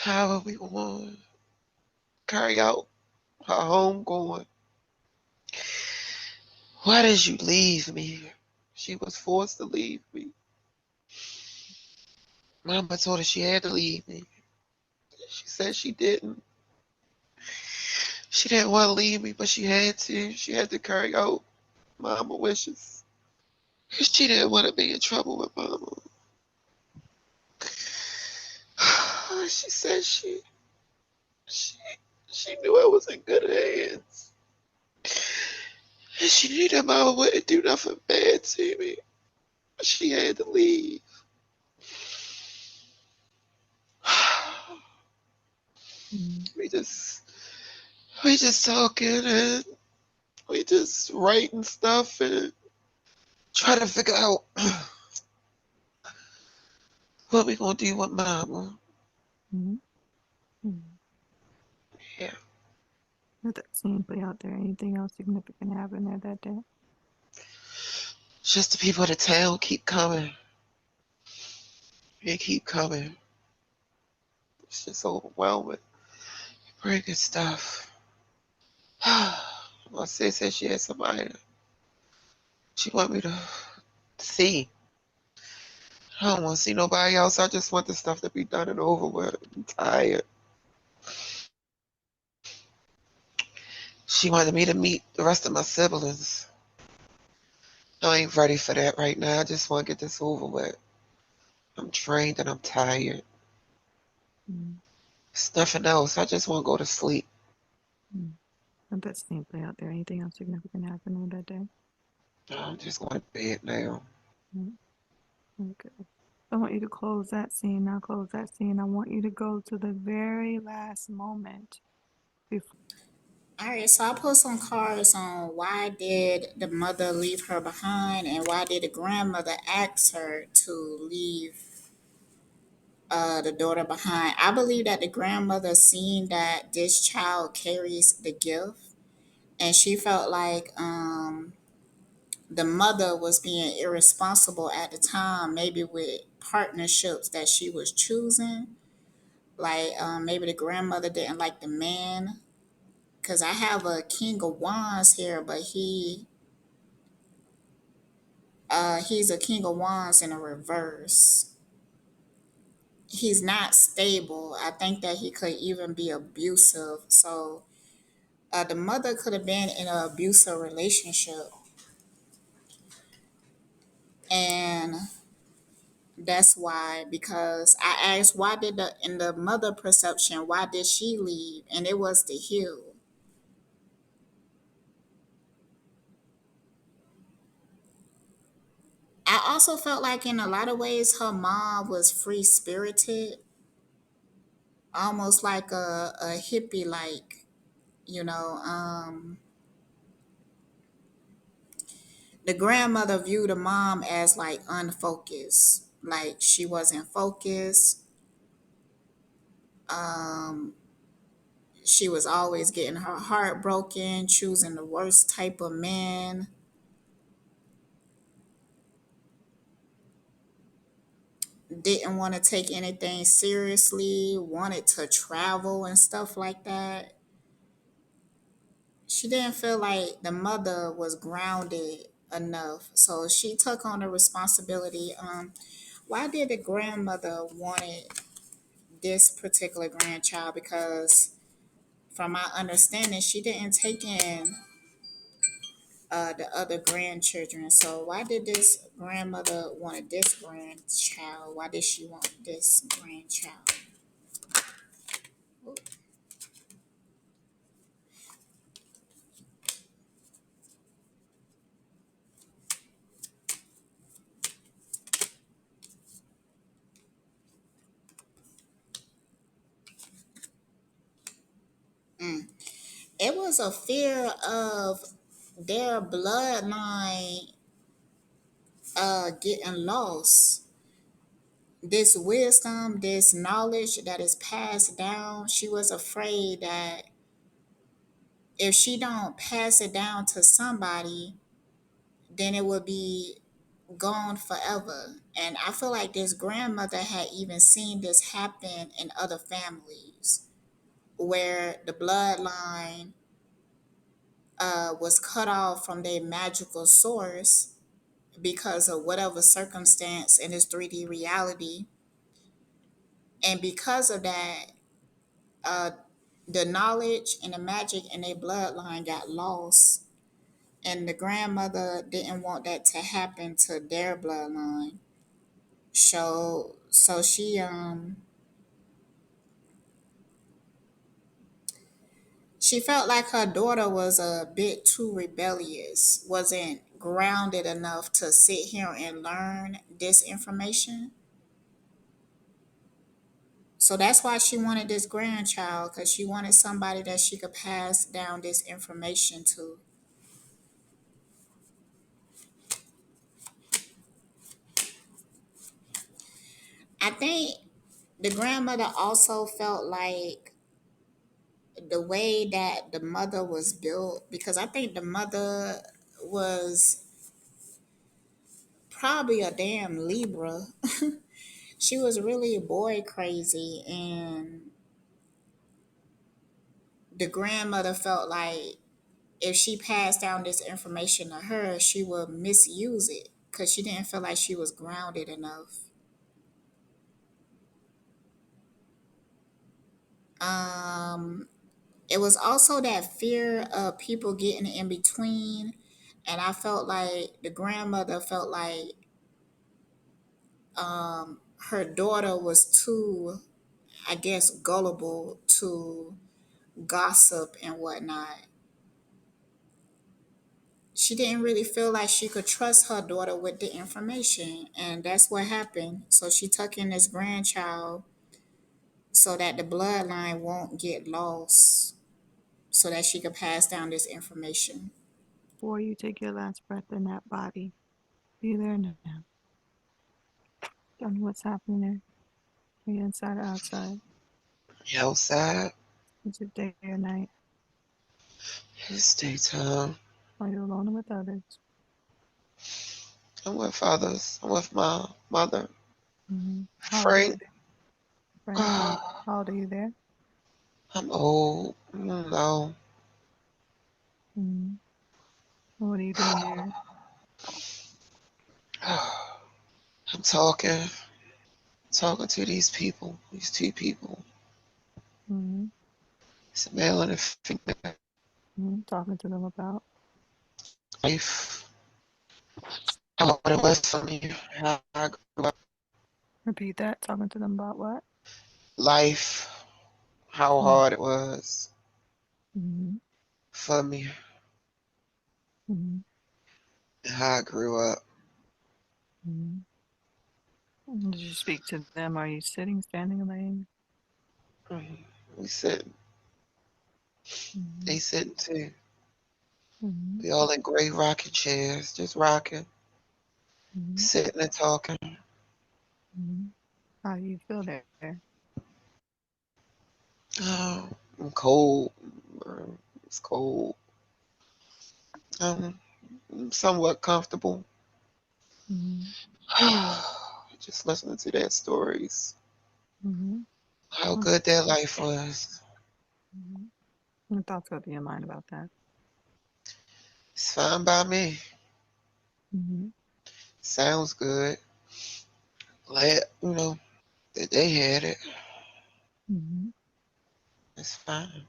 How are we going to carry out her home going? Why did you leave me? She was forced to leave me. Mama told her she had to leave me. She said she didn't. She didn't want to leave me, but she had to. She had to carry out mama wishes. She didn't want to be in trouble with mama. She said she she knew I was in good hands. And she knew that mama wouldn't do nothing bad to me. But she had to leave. Mm, We just we just talking and we just writing stuff and try to figure out what we gonna do with mama. mm, mm. Yeah. Let that scene play out there. Anything else significant happen there that day? Just the people of the town keep coming. They keep coming. It's just overwhelming. Bringing stuff. My sis said she had somebody she want me to see. I don't want to see nobody else. I just want the stuff to be done and over with. I'm tired. She wanted me to meet the rest of my siblings. I ain't ready for that right now. I just want to get this over with. I'm drained and I'm tired. Mm, It's nothing else. I just want to go to sleep. mm. Let that scene play out there. Anything else significant happen on that day? I'm just going to bed now. Mm, okay. I want you to close that scene. Now close that scene. I want you to go to the very last moment before. All right, so I put some cards on why did the mother leave her behind and why did the grandmother ask her to leave the daughter behind. I believe that the grandmother seen that this child carries the gift and she felt like the mother was being irresponsible at the time, maybe with partnerships that she was choosing. Like maybe the grandmother didn't like the man. Because I have a King of Wands here, but he's a King of Wands in a reverse. He's not stable. I think that he could even be abusive. So the mother could have been in an abusive relationship. And that's why, because I asked, why did in the mother perception, why did she leave? And it was to heal. I also felt like in a lot of ways her mom was free spirited, almost like a hippie, like, you know, the grandmother viewed the mom as like unfocused, like she wasn't focused. Um, she was always getting her heart broken, choosing the worst type of man, didn't want to take anything seriously, wanted to travel and stuff like that. She didn't feel like the mother was grounded enough. So she took on the responsibility. Why did the grandmother wanted this particular grandchild? Because from my understanding, she didn't take in the other grandchildren. So why did this grandmother wanted this grandchild? Why did she want this grandchild? It was a fear of their bloodline getting lost. this wisdom, this knowledge that is passed down, she was afraid that if she don't pass it down to somebody, then it would be gone forever. And I feel like this grandmother had even seen this happen in other families where the bloodline was cut off from their magical source because of whatever circumstance in this 3D reality. And because of that, uh, the knowledge and the magic in their bloodline got lost. And the grandmother didn't want that to happen to their bloodline. So she felt like her daughter was a bit too rebellious, wasn't grounded enough to sit here and learn this information. So that's why she wanted this grandchild, because she wanted somebody that she could pass down this information to. I think the grandmother also felt like the way that the mother was built, because I think the mother was probably a damn Libra. She was really boy crazy, and the grandmother felt like if she passed down this information to her, she would misuse it because she didn't feel like she was grounded enough. Um, it was also that fear of people getting in between, and I felt like the grandmother felt like her daughter was too, I guess, gullible to gossip and whatnot. She didn't really feel like she could trust her daughter with the information, and that's what happened. So she took in this grandchild so that the bloodline won't get lost, so that she could pass down this information. Before you take your last breath in that body, be there now. Tell me what's happening there. Are you inside or outside? You outside? Is it day or night? It's daytime. Are you alone or with others? I'm with others. I'm with my mother. How old are you Frank. there? Frank, how old are you there? I'm old. I don't know. Mm-hmm. What are you doing there? I'm talking to these people, these two people. Mm-hmm. It's a male and a female. Talking to them about. Life, how hard it was for me, how I grew up. Repeat that. Talking to them about what? Life, how hard it was Mm-hmm. for me, Mm-hmm. and how I grew up. Mm-hmm. Did you speak to them? Are you sitting, standing, laying? We sitting, Mm-hmm. they sitting too. Mm-hmm. We all in gray rocking chairs, just rocking, Mm-hmm. sitting and talking. Mm-hmm. How do you feel there? Oh, I'm cold. It's cold. Um, I'm somewhat comfortable. Mm-hmm. Just listening to their stories, Mm-hmm. how What, good their life was. mm-hmm. What thoughts go through your mind about that? It's fine by me. Mm-hmm. Sounds good. Glad, that they had it. Mm-hmm. It's fine.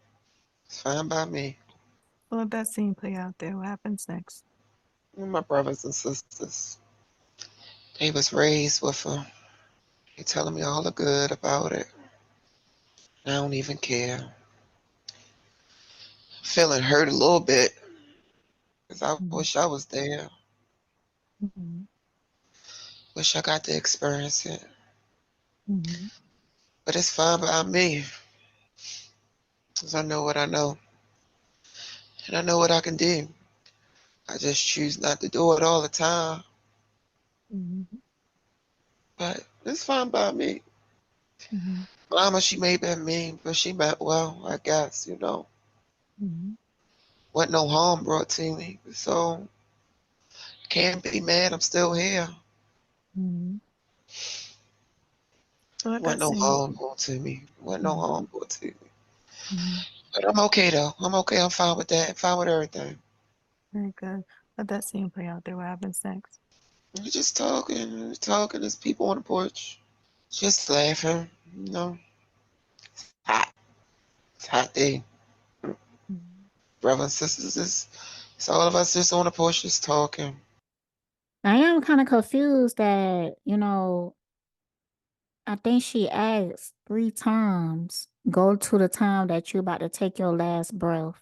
It's fine by me. Well, let that scene play out there. What happens next? And my brothers and sisters, they was raised with a, they telling me all the good about it. I don't even care. Feeling hurt a little bit because I Mm-hmm. wish I was there. Mm-hmm. Wish I got to experience it. Mm-hmm. But it's fine by me because I know what I know and I know what I can do. I just choose not to do it all the time. Mm-hmm. But It's fine by me. Mm-hmm. Mama, she may have been mean, but she meant well, I guess, you know. Mm-hmm. Wasn't no harm brought to me. So can't be mad, I'm still here. Mm-hmm. So let Wasn't that no same. harm brought to me. Wasn't no Mm-hmm. harm brought to me. Mm-hmm. But I'm okay though. I'm okay. I'm fine with that. Fine with everything. Very good. Let that scene play out there. What happens next? We're just talking. There's people on the porch. Just laughing. You know, hot. It's hot day. Mm-hmm. Brothers and sisters, it's all of us just on the porch just talking. I am kind of confused that, I think she asked 3 times, go to the time that you're about to take your last breath.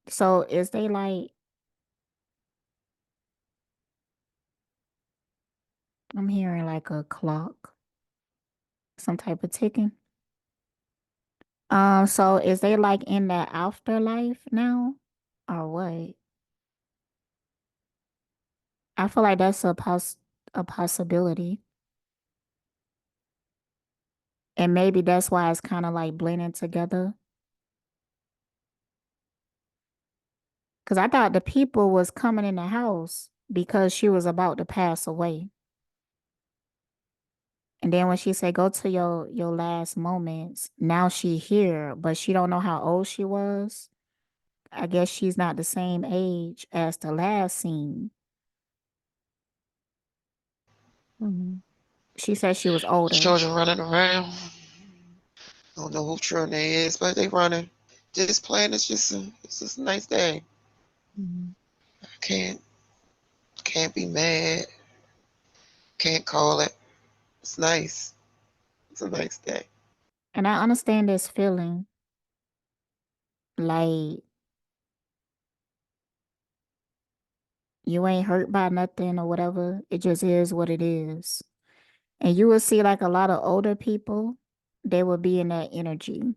So is they like, I'm hearing like a clock, some type of ticking. So is they like in the afterlife now or what? I feel like that's a possibility. And maybe that's why it's kind of like blending together. Cause I thought the people was coming in the house because she was about to pass away. And then when she said go to your last moments, now she here, but she don't know how old she was. I guess she's not the same age as the last scene. Mm-hmm. She said she was older. Children running around. Don't know who children they is, but they running. Just playing. It's just a nice day. Mm-hmm. I can't be mad. Can't call it. It's nice. It's a nice day. And I understand this feeling. Like you ain't hurt by nothing or whatever. It just is what it is. And you will see like a lot of older people, they will be in that energy.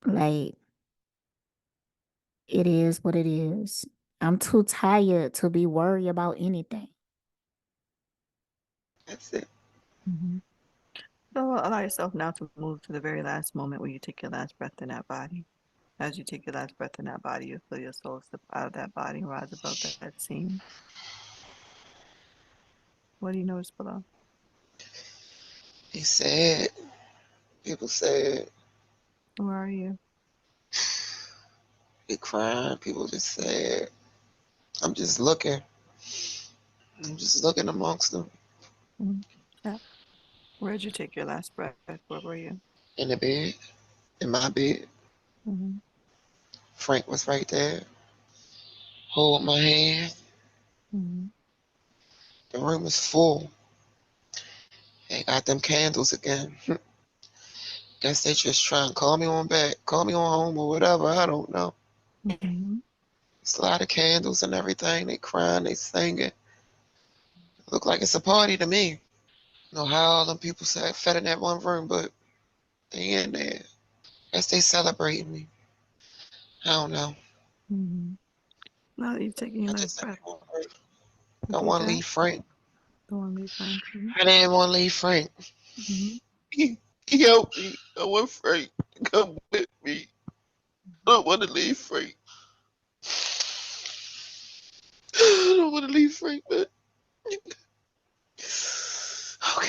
Like it is what it is. I'm too tired to be worried about anything. That's it. Mm-hmm. So allow yourself now to move to the very last moment where you take your last breath in that body. As you take your last breath in that body, you feel your soul step out of that body and rise above that scene. What do you notice below? He said. People said Where are you? he crying. People just said. I'm just looking. I'm just looking amongst them Mm-hmm. Yeah. Where'd you take your last breath? Where were you? in the bed, in my bed. Mm-hmm. Frank was right there, hold my hand. Mm-hmm. The room is full. They got them candles again. Guess they just trying to call me on back, call me on home or whatever. I don't know. Mm-hmm. It's a lot of candles and everything. They crying, they singing. Look like it's a party to me. You know how all them people sat fed in that one room, but they in there. Guess they celebrating me. I don't know. Mm-hmm. Now that you've taken your I last just breath, don't repeat want to that. leave Frank. Don't want to be frank. Mm-hmm. I didn't want to leave Frank. Mm-hmm. He helped me. I want Frank to come with me. I don't want to leave Frank. I don't want to leave Frank, but okay,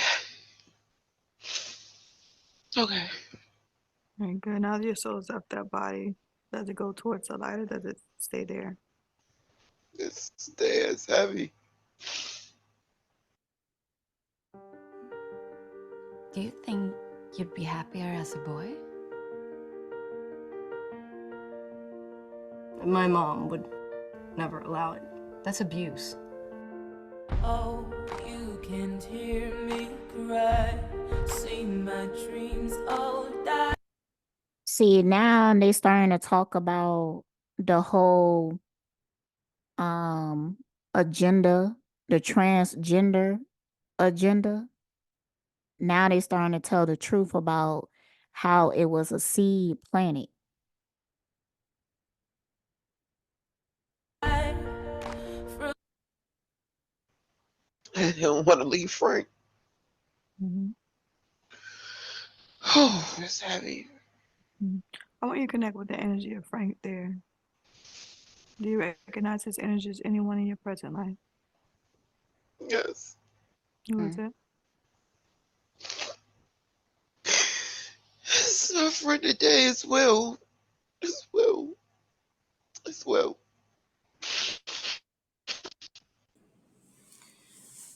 okay. Very good. Now that your soul's up that body, does it go towards the light or does it stay there? This day is heavy. Do you think you'd be happier as a boy? My mom would never allow it. That's abuse. Oh, you can't hear me cry. See my dreams all die. See, now they starting to talk about the whole um agenda, the transgender agenda. Now they starting to tell the truth about how it was a seed planted. and don't want to leave Frank. Mm-hmm. Oh, it's heavy. Mm-hmm. I want you to connect with the energy of Frank there. Do you recognize his energy as anyone in your present life? Yes. Who is Mm. it? It's my friend today as well. As well. As well.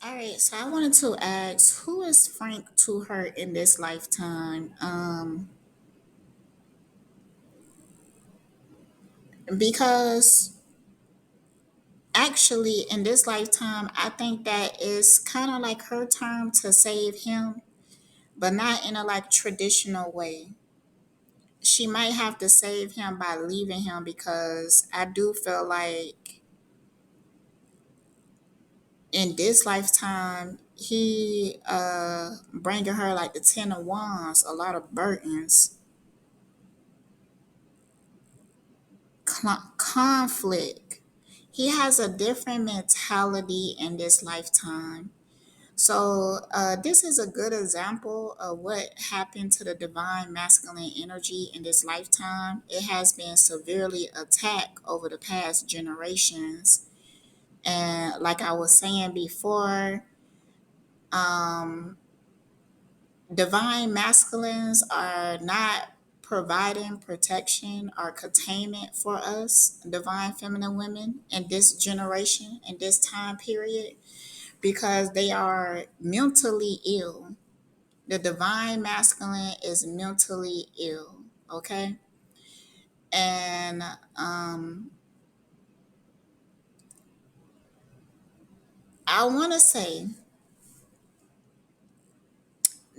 All right, so I wanted to ask, who is Frank to her in this lifetime? Because actually, in this lifetime, I think that is kind of like her term to save him, but not in a like traditional way. She might have to save him by leaving him because I do feel like in this lifetime he bringing her like the 10 of wands, a lot of burdens, conflict. He has a different mentality in this lifetime. So, this is a good example of what happened to the divine masculine energy in this lifetime. It has been severely attacked over the past generations. And, like I was saying before, um, divine masculines are not providing protection or containment for us, divine feminine women, in this generation, in this time period, because they are mentally ill. The divine masculine is mentally ill, okay? And I want to say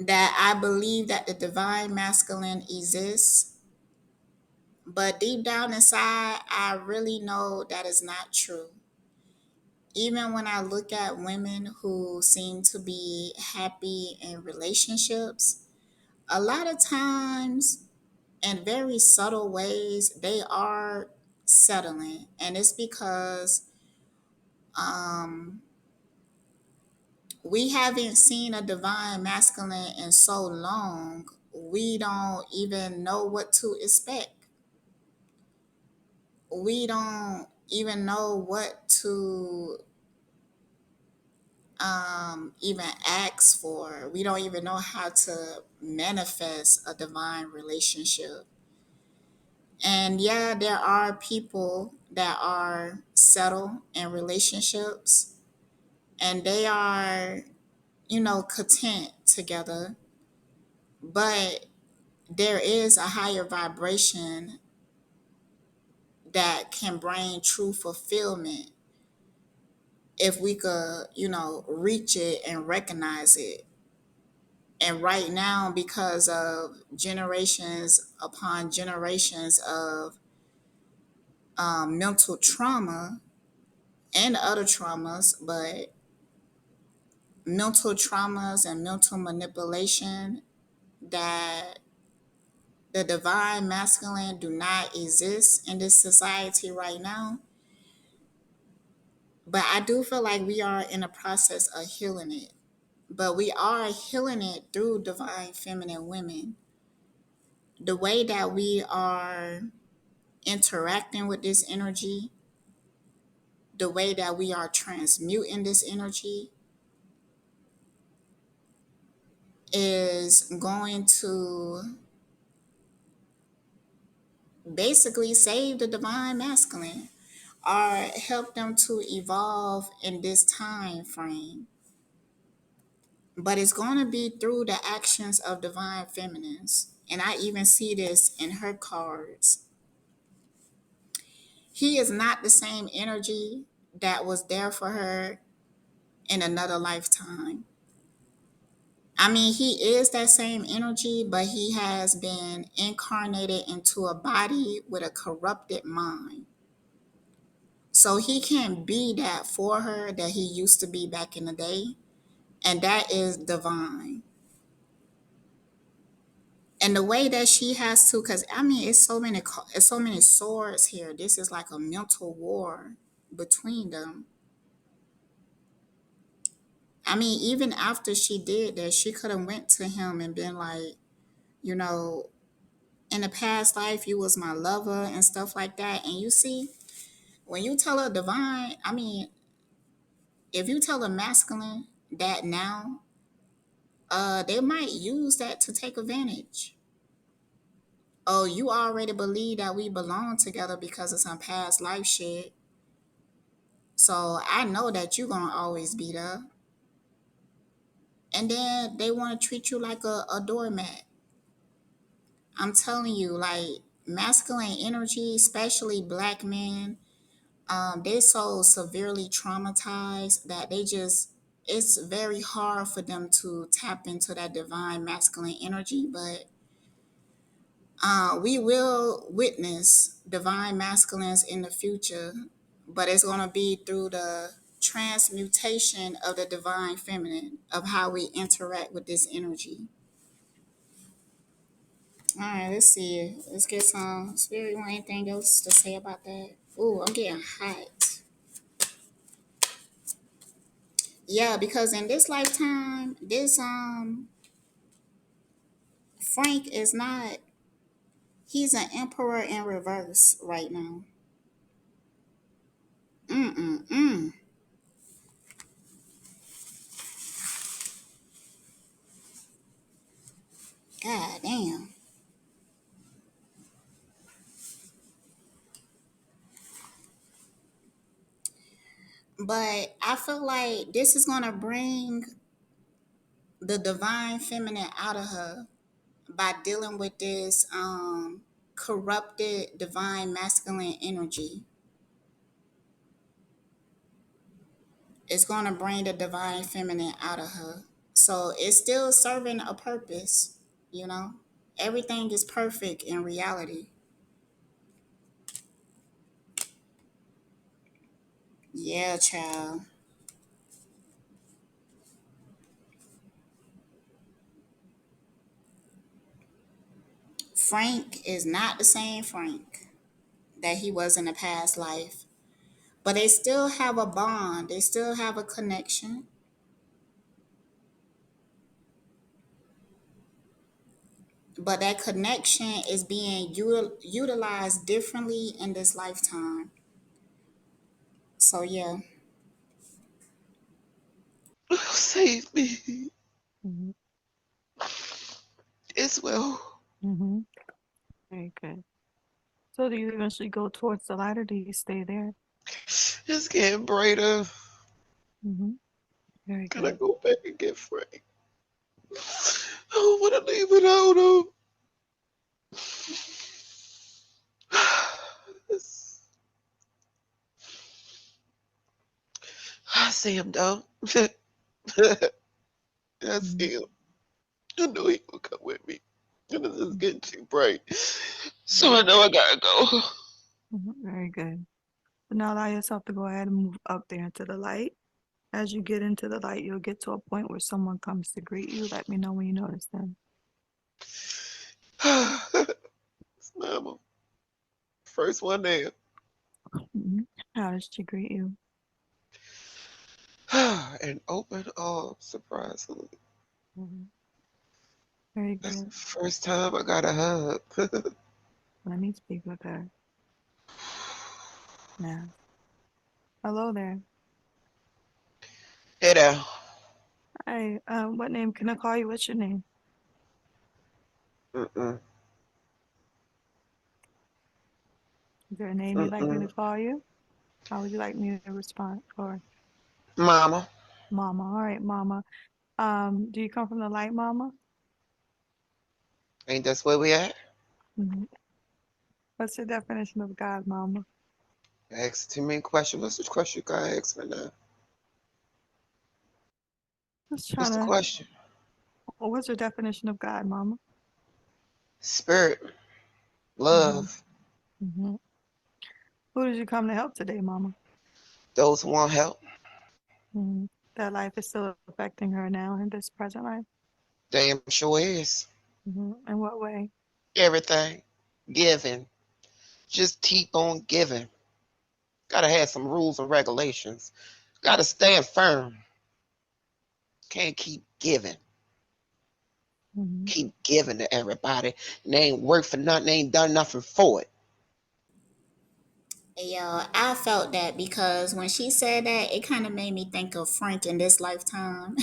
that I believe that the divine masculine exists, but deep down inside, I really know that is not true. Even when I look at women who seem to be happy in relationships, a lot of times in very subtle ways, they are settling. And it's because um, we haven't seen a divine masculine in so long, we don't even know what to expect. We don't even know what to even ask for. We don't even know how to manifest a divine relationship. And yeah, there are people that are settled in relationships and they are, content together, but there is a higher vibration that can bring true fulfillment if we could, reach it and recognize it. And right now, because of generations upon generations of mental trauma and other traumas, but mental traumas and mental manipulation, that the divine masculine do not exist in this society right now. But I do feel like we are in a process of healing it. But we are healing it through divine feminine women. The way that we are interacting with this energy, the way that we are transmuting this energy is going to basically save the divine masculine or help them to evolve in this time frame. But it's going to be through the actions of divine feminines. And I even see this in her cards. He is not the same energy that was there for her in another lifetime. I mean, he is that same energy, but he has been incarnated into a body with a corrupted mind. So he can't be that for her that he used to be back in the day. And that is divine. And the way that she has to, because I mean, it's so many swords here. This is like a mental war between them. I mean, even after she did that, she could have went to him and been like, you know, in the past life you was my lover and stuff like that. And you see, when you tell a divine, I mean, if you tell a masculine that now, they might use that to take advantage. Oh, you already believe that we belong together because of some past life shit. So I know that you gonna always be there. And then they want to treat you like a doormat. I'm telling you, like masculine energy, especially black men, they so severely traumatized that they just it's very hard for them to tap into that divine masculine energy. But we will witness divine masculines in the future, but it's going to be through the transmutation of the divine feminine, of how we interact with this energy. All right, let's see. Let's get some spirit. Want anything else to say about that? Ooh, I'm getting hot. Yeah, because in this lifetime, this Frank is not. He's an emperor in reverse right now. Mm. God damn. But I feel like this is gonna bring the divine feminine out of her by dealing with this corrupted divine masculine energy. It's gonna bring the divine feminine out of her. So it's still serving a purpose, you know? Everything is perfect in reality. Yeah, child. Frank is not the same Frank that he was in the past life. But they still have a bond, they still have a connection. But that connection is being utilized differently in this lifetime. So, yeah. Save me Mm-hmm. as well. Mm-hmm. Very good. So do you eventually go towards the light or do you stay there? It's getting brighter. Mm-hmm. Very Can I good. go back and get Frank? I don't want to leave without him. It's- I see him though. I Mm-hmm. see him. I know he will come with me. And this is getting too bright. So I Mm-hmm. know I gotta go. Very good. So now allow yourself to go ahead and move up there into the light. As you get into the light, you'll get to a point where someone comes to greet you. Let me know when you notice them. It's Mama. First one there. Mm-hmm. How does she greet you? And open arms, surprisingly. Mm-hmm. Very That's good. the first time I got a hug. Let me speak with her now. Hello there. Hey there. Hi, what name can I call you? What's your name? Mm-mm. Is there a name you'd like me to Mm-mm. call you? How would you like me to respond? Or Mama. Mama. All right, Mama. Do you come from the light, Mama? Ain't that's where we at? Hmm. What's your definition of God, Mama? Ask too many questions. What's the question you gotta ask me now? Just What's trying the to. question? What's your definition of God, Mama? Spirit. Hmm. Love. Hmm. Who did you come to help today, Mama? Those who want help. Hmm. That life is still affecting her now in this present life. Damn sure is. Hmm. In what way? Everything. Giving. Just keep on giving. Gotta have some rules and regulations. Gotta stand firm. Can't keep giving. Mm-hmm. Keep giving to everybody. And they ain't worked for nothing. They ain't done nothing for it. Yeah, I felt that because when she said that, it kind of made me think of Frank in this lifetime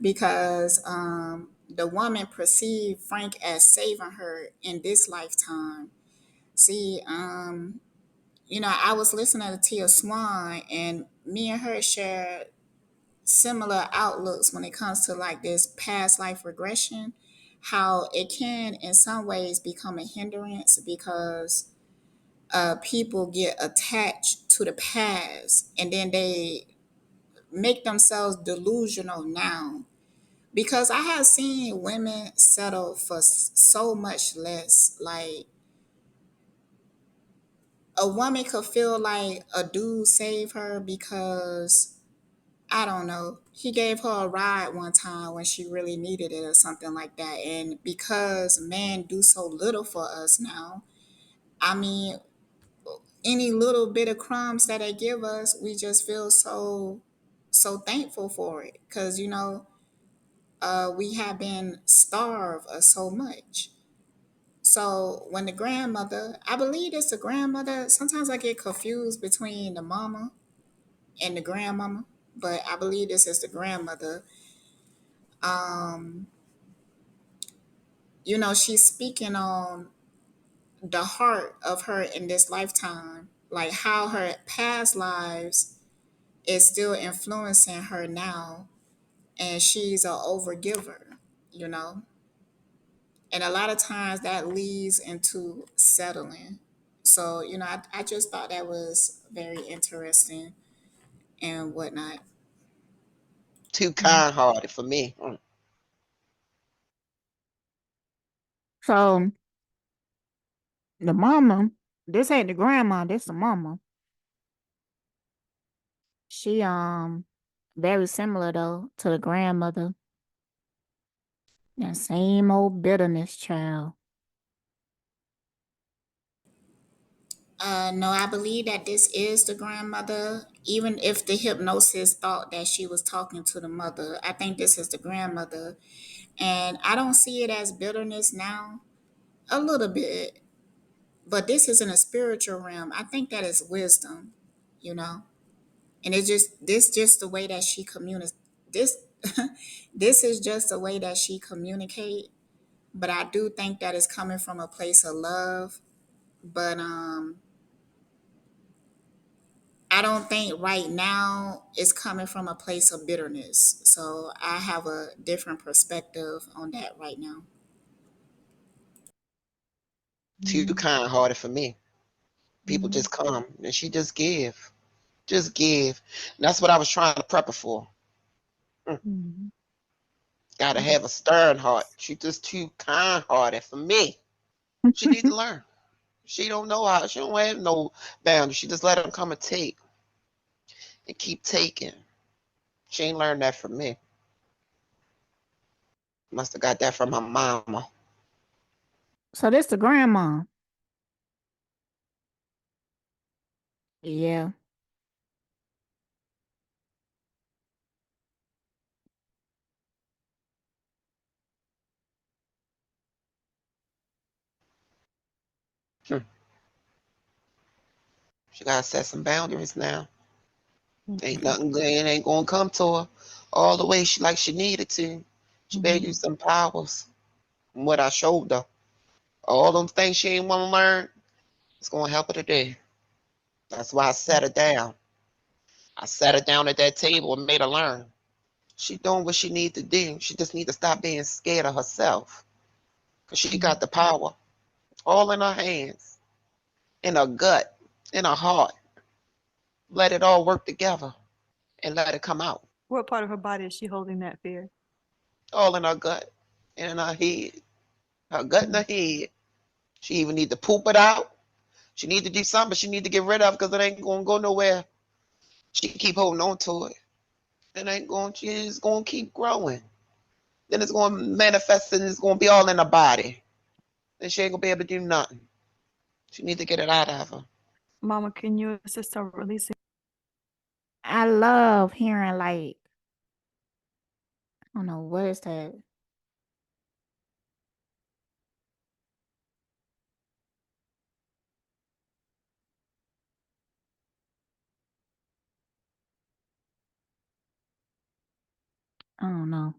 because the woman perceived Frank as saving her in this lifetime. See, I was listening to Tia Swan, and me and her share similar outlooks when it comes to like this past life regression, how it can in some ways become a hindrance because people get attached to the past and then they make themselves delusional now. Because I have seen women settle for so much less. Like a woman could feel like a dude saved her because I don't know. He gave her a ride one time when she really needed it or something like that. And because men do so little for us now, I mean, any little bit of crumbs that they give us, we just feel so thankful for it. Cause we have been starved of so much. So when the grandmother, I believe it's the grandmother. Sometimes I get confused between the mama and the grandmama, but I believe this is the grandmother. Um, she's speaking on the heart of her in this lifetime, like how her past lives is still influencing her now, and she's a overgiver, you know. And a lot of times that leads into settling. So, I just thought that was very interesting and whatnot. Too kind hearted for me. So the mama, this ain't the grandma, this the mama. She very similar though to the grandmother. That same old bitterness child. No, I believe that this is the grandmother. Even if the hypnosis thought that she was talking to the mother, I think this is the grandmother. And I don't see it as bitterness now, a little bit, but this is in a spiritual realm. I think that is wisdom, you know. And it's just the way that she communicates. This this is just the way that she communicate. But I do think that is coming from a place of love. But I don't think right now it's coming from a place of bitterness. So I have a different perspective on that right now. Too Mm-hmm. kind hearted for me. People Mm-hmm. just come and she just give. Just give. And that's what I was trying to prep her for. Mm. Mm-hmm. Gotta have a stern heart. She just too kind hearted for me. She need to learn. She don't know how. She don't have no boundaries. She just let them come and take and keep taking. She ain't learned that from me. Must have got that from her mama. So this the grandma. Yeah. Hmm. She gotta set some boundaries now. Ain't Mm-hmm. nothing good. It ain't gonna come to her all the way she needed to. She better Mm-hmm. use some powers from what I showed her. All them things she ain't want to learn, it's gonna help her today. That's why I sat her down. I sat her down at that table and made her learn. She doing what she need to do. She just need to stop being scared of herself. Cause she got the power all in her hands, in her gut, in her heart. Let it all work together and let it come out. What part of her body is she holding that fear? All in her gut and in her head. Her gut and her head. She even need to poop it out. She need to do something, but she need to get rid of it because it ain't gonna go nowhere. She keep holding on to it. It ain't going. She's gonna keep growing. Then it's gonna manifest and it's gonna be all in her body. Then she ain't gonna be able to do nothing. She need to get it out of her. Mama, can you assist her releasing? I love hearing like don't know what is that. I don't know.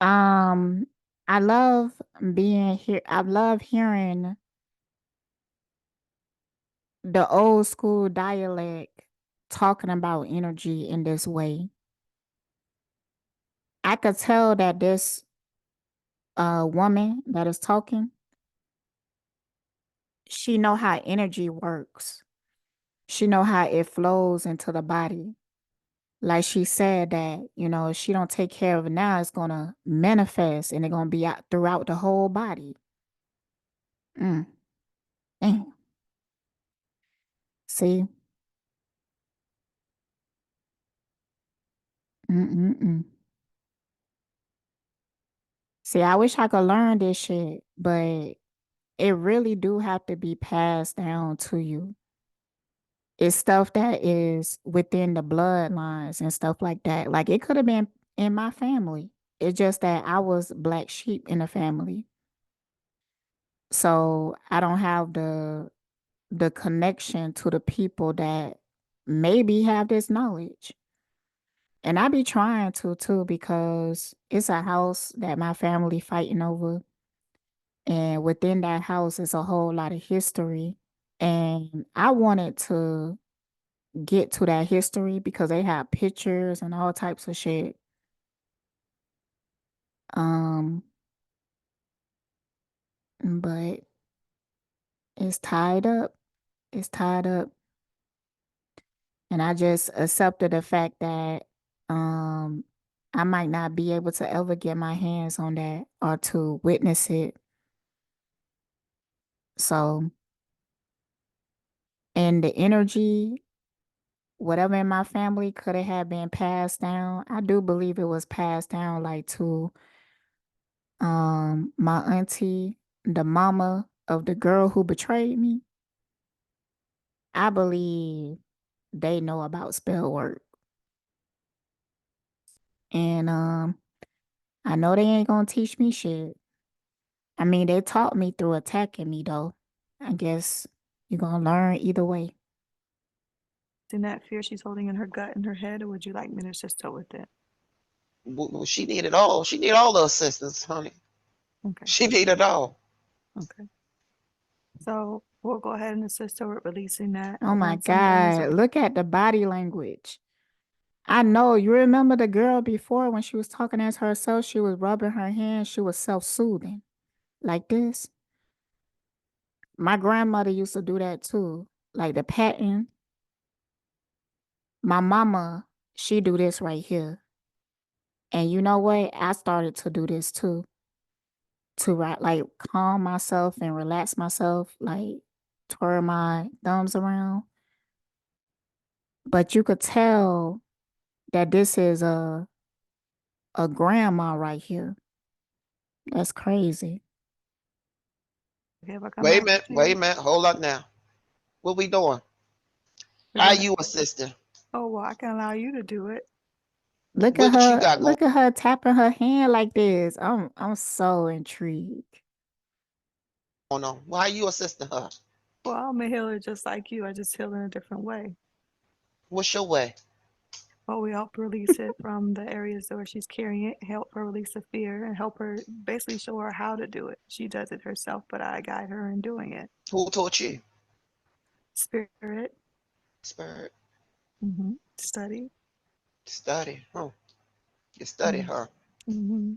Um, I love being here. I love hearing the old school dialect talking about energy in this way. I could tell that this woman that is talking, she know how energy works. She know how it flows into the body. Like she said that, if she don't take care of it now, it's gonna manifest and it's gonna be out throughout the whole body. Mm, damn. See? Mm-mm-mm. See, I wish I could learn this shit, but it really do have to be passed down to you. It's stuff that is within the bloodlines and stuff like that. Like it could have been in my family. It's just that I was black sheep in the family. So I don't have the connection to the people that maybe have this knowledge. And I be trying to too because it's a house that my family fighting over. And within that house is a whole lot of history. And I wanted to get to that history because they have pictures and all types of shit. Um, but it's tied up. It's tied up. And I just accepted the fact that um I might not be able to ever get my hands on that or to witness it. So, and the energy, whatever in my family could have had been passed down, I do believe it was passed down like to my auntie, the mama of the girl who betrayed me. I believe they know about spell work. And I know they ain't gonna teach me shit. I mean, they taught me through attacking me though. I guess you're gonna learn either way. In that fear she's holding in her gut and her head, or would you like me to assist her with it? Well, she needed all. She needed all the assistance, honey. Okay. She needed all. Okay. So we'll go ahead and assist her with releasing that. Oh my Once I'm done, is God. okay. Look at the body language. I know. You remember the girl before when she was talking as herself, she was rubbing her hands, she was self-soothing. Like this. My grandmother used to do that too. Like the patting. My mama, she do this right here. And you know what? I started to do this too. To like calm myself and relax myself, like twirl my thumbs around. But you could tell that this is a grandma right here. That's crazy. Okay, if I come Wait a back minute. to Wait you, a minute. Hold up now. What we doing? we're How gonna. you assisting? Oh well, I can allow you to do it. What you got going Look at her tapping her hand like this. I'm so intrigued. on? Why you assisting her? Well, I'm a healer just like you. I just heal in a different way. What's your way? Well, we help release it from the areas where she's carrying it, help her release the fear, and help her basically show her how to do it. She does it herself, but I guide her in doing it. Who taught you? Spirit, Spirit. study. Study. Huh. You study her. Mm-hmm.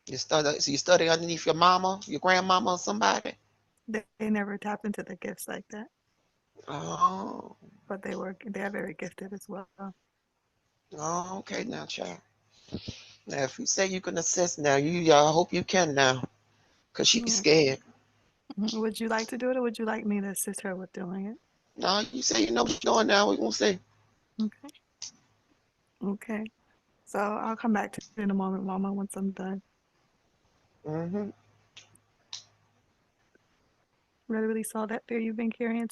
You study. So you study underneath your mama, your grandmama, or somebody. They never tap into the gifts like that, Oh. but they are very gifted as well. Oh. Okay, now, child. Now, if you say you can assist now, I hope you can now, cause she be Mm-hmm. scared. Would you like to do it, or would you like me to assist her with doing it? No, you say you know what you're doing now. We gonna see. Okay. Okay. So I'll come back to you in a moment, Mama, once I'm done. Mm-hmm. Really, really saw that fear you've been carrying.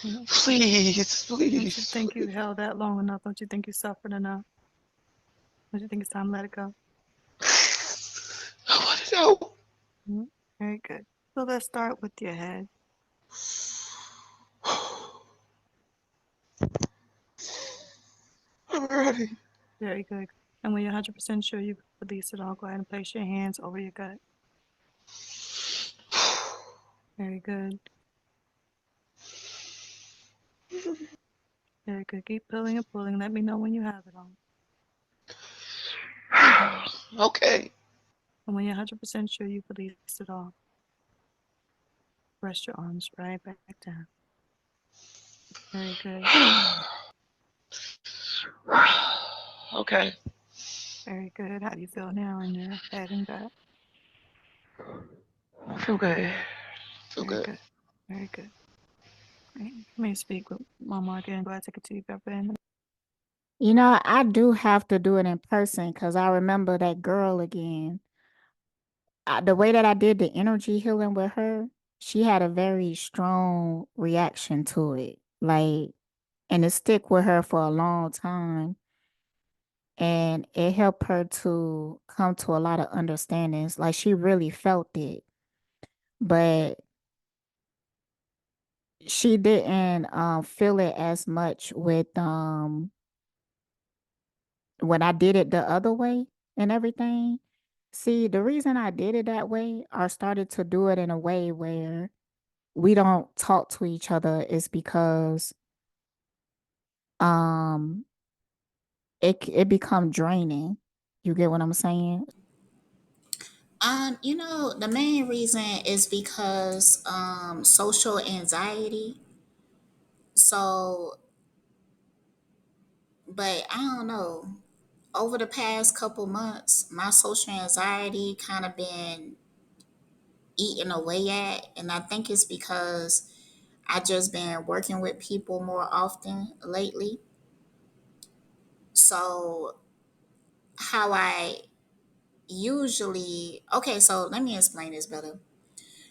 Yeah. Please, Don't you please, think you please. held that long enough? Don't you think you suffered enough? Don't you think it's time to let it go? I want it out. Mhm. Very good. So let's start with your head. I'm ready. Very good. And when you're 100% sure you release it all, go ahead and place your hands over your gut. Very good. Very good. Keep pulling and pulling. Let me know when you have it on. Okay. And when you're 100% sure you've released it all, rest your arms right back down. Very good. Okay. Very good. How do you feel now in your head and gut? I feel good. Feel Very good. good. Very good. Great. You may speak with Mama again. Go ahead, take a deep breath in. You know, I do have to do it in person because I remember that girl again. The way that I did the energy healing with her, she had a very strong reaction to it. Like, and it stick with her for a long time. And it helped her to come to a lot of understandings. Like, she really felt it. But she didn't feel it as much with when I did it the other way and everything. See, the reason I did it that way or started to do it in a way where we don't talk to each other is because um it become draining. You get what I'm saying? The main reason is because social anxiety. So, but I don't know. Over the past couple months, my social anxiety kind of been eating away at, and I think it's because I just been working with people more often lately. So, how I usually okay, so let me explain this better.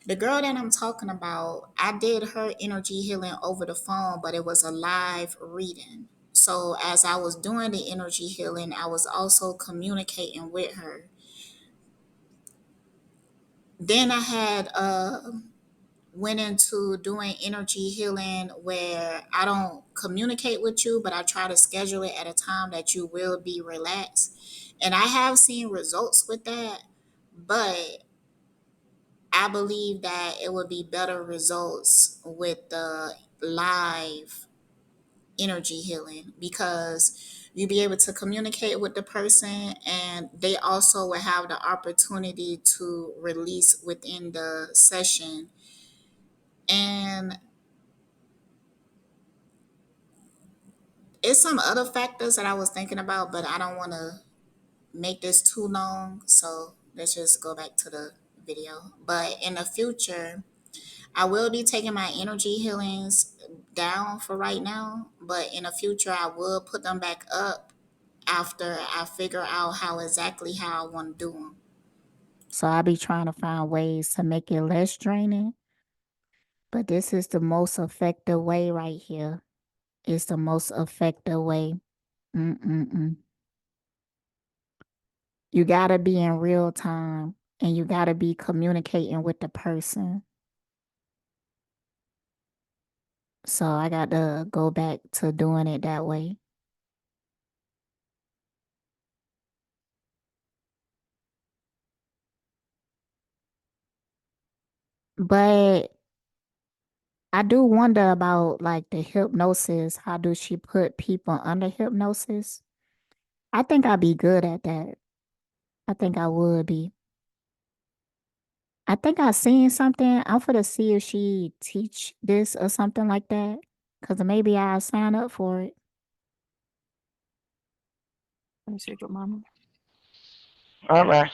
The girl that I'm talking about, I did her energy healing over the phone, but it was a live reading. So as I was doing the energy healing, I was also communicating with her. Then I had went into doing energy healing where I don't communicate with you, but I try to schedule it at a time that you will be relaxed. And I have seen results with that, but I believe that it would be better results with the live energy healing because you'll be able to communicate with the person and they also will have the opportunity to release within the session. And it's some other factors that I was thinking about, but I don't want to make this too long. So let's just go back to the video. But in the future, I will be taking my energy healings down for right now, but in the future I will put them back up after I figure out how I want to do them. So I be trying to find ways to make it less draining, but this is the most effective way right here. It's the most effective way. Mm-mm-mm. You gotta be in real time and you gotta be communicating with the person. So I got to go back to doing it that way. But I do wonder about like the hypnosis. How do she put people under hypnosis? I think I'd be good at that. I think I would be. I think I seen something. I'm for to see if she teach this or something like that. Cause maybe I'll sign up for it. Let me speak with Mama. All right.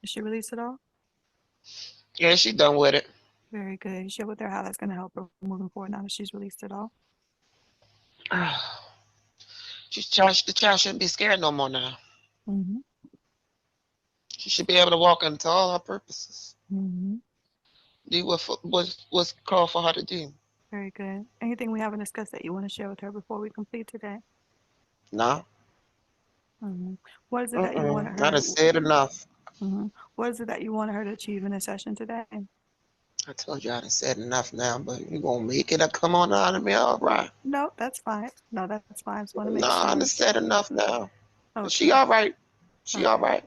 Did she release it all? Yeah, she done with it. Very good. You share with her how that's going to help her moving forward now that she's released it all. The child shouldn't be scared no more now. Mm-hmm. She should be able to walk into all her purposes. Mm-hmm. Do what's called for her to do. Very good. Anything we haven't discussed that you want to share with her before we complete today? No. Mm-hmm. What is it that you Mm-mm. wanted I her? done said enough. Mm-hmm. What is it that you wanted her to achieve in the session today? I told you I done said enough now, but you gonna make it up come on out of me, all right. No, that's fine. No, that's fine. I just want to No, make I done sure. said enough now. She Okay. all right. She all Okay. right.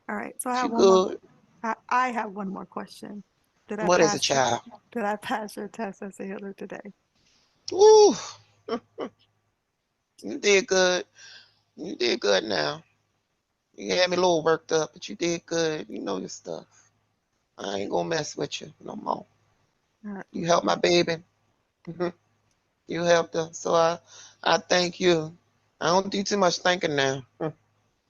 All right. So I She have one more. good. I have one more question. Did I What is a pass? child? Did I pass your test as a healer today? Woo. You did good. You did good now. You had me a little worked up, but you did good. You know your stuff. I ain't gonna mess with you no more. Uh, You helped my baby. Mhm. You helped her. So I thank you. I don't do too much thinking now.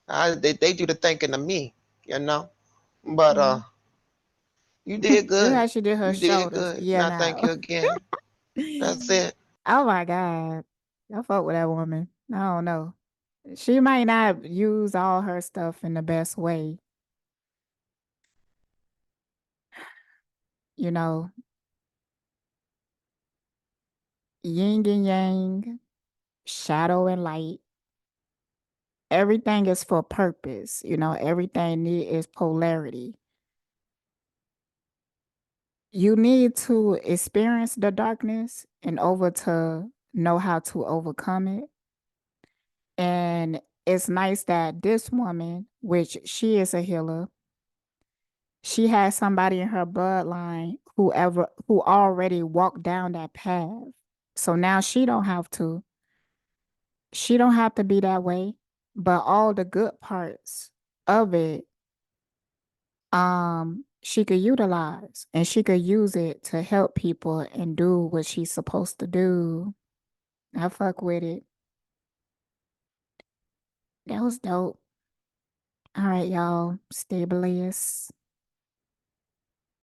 They do the thinking of me, you know. But mm-hmm. you did Look good. how she did her You did shoulders. good. And Yeah, I thank now. you again. That's it. Oh my God. I fuck with that woman. I don't know. She might not use all her stuff in the best way. You know, yin and yang, shadow and light. Everything is for purpose. Everything is polarity. You need to experience the darkness in order to know how to overcome it. And it's nice that this woman, which she is a healer, she has somebody in her bloodline who already walked down that path. So now she don't have to be that way, but all the good parts of it she could utilize, and she could use it to help people and do what she's supposed to do. I fuck with it. That was dope. All right, y'all. Stay blessed.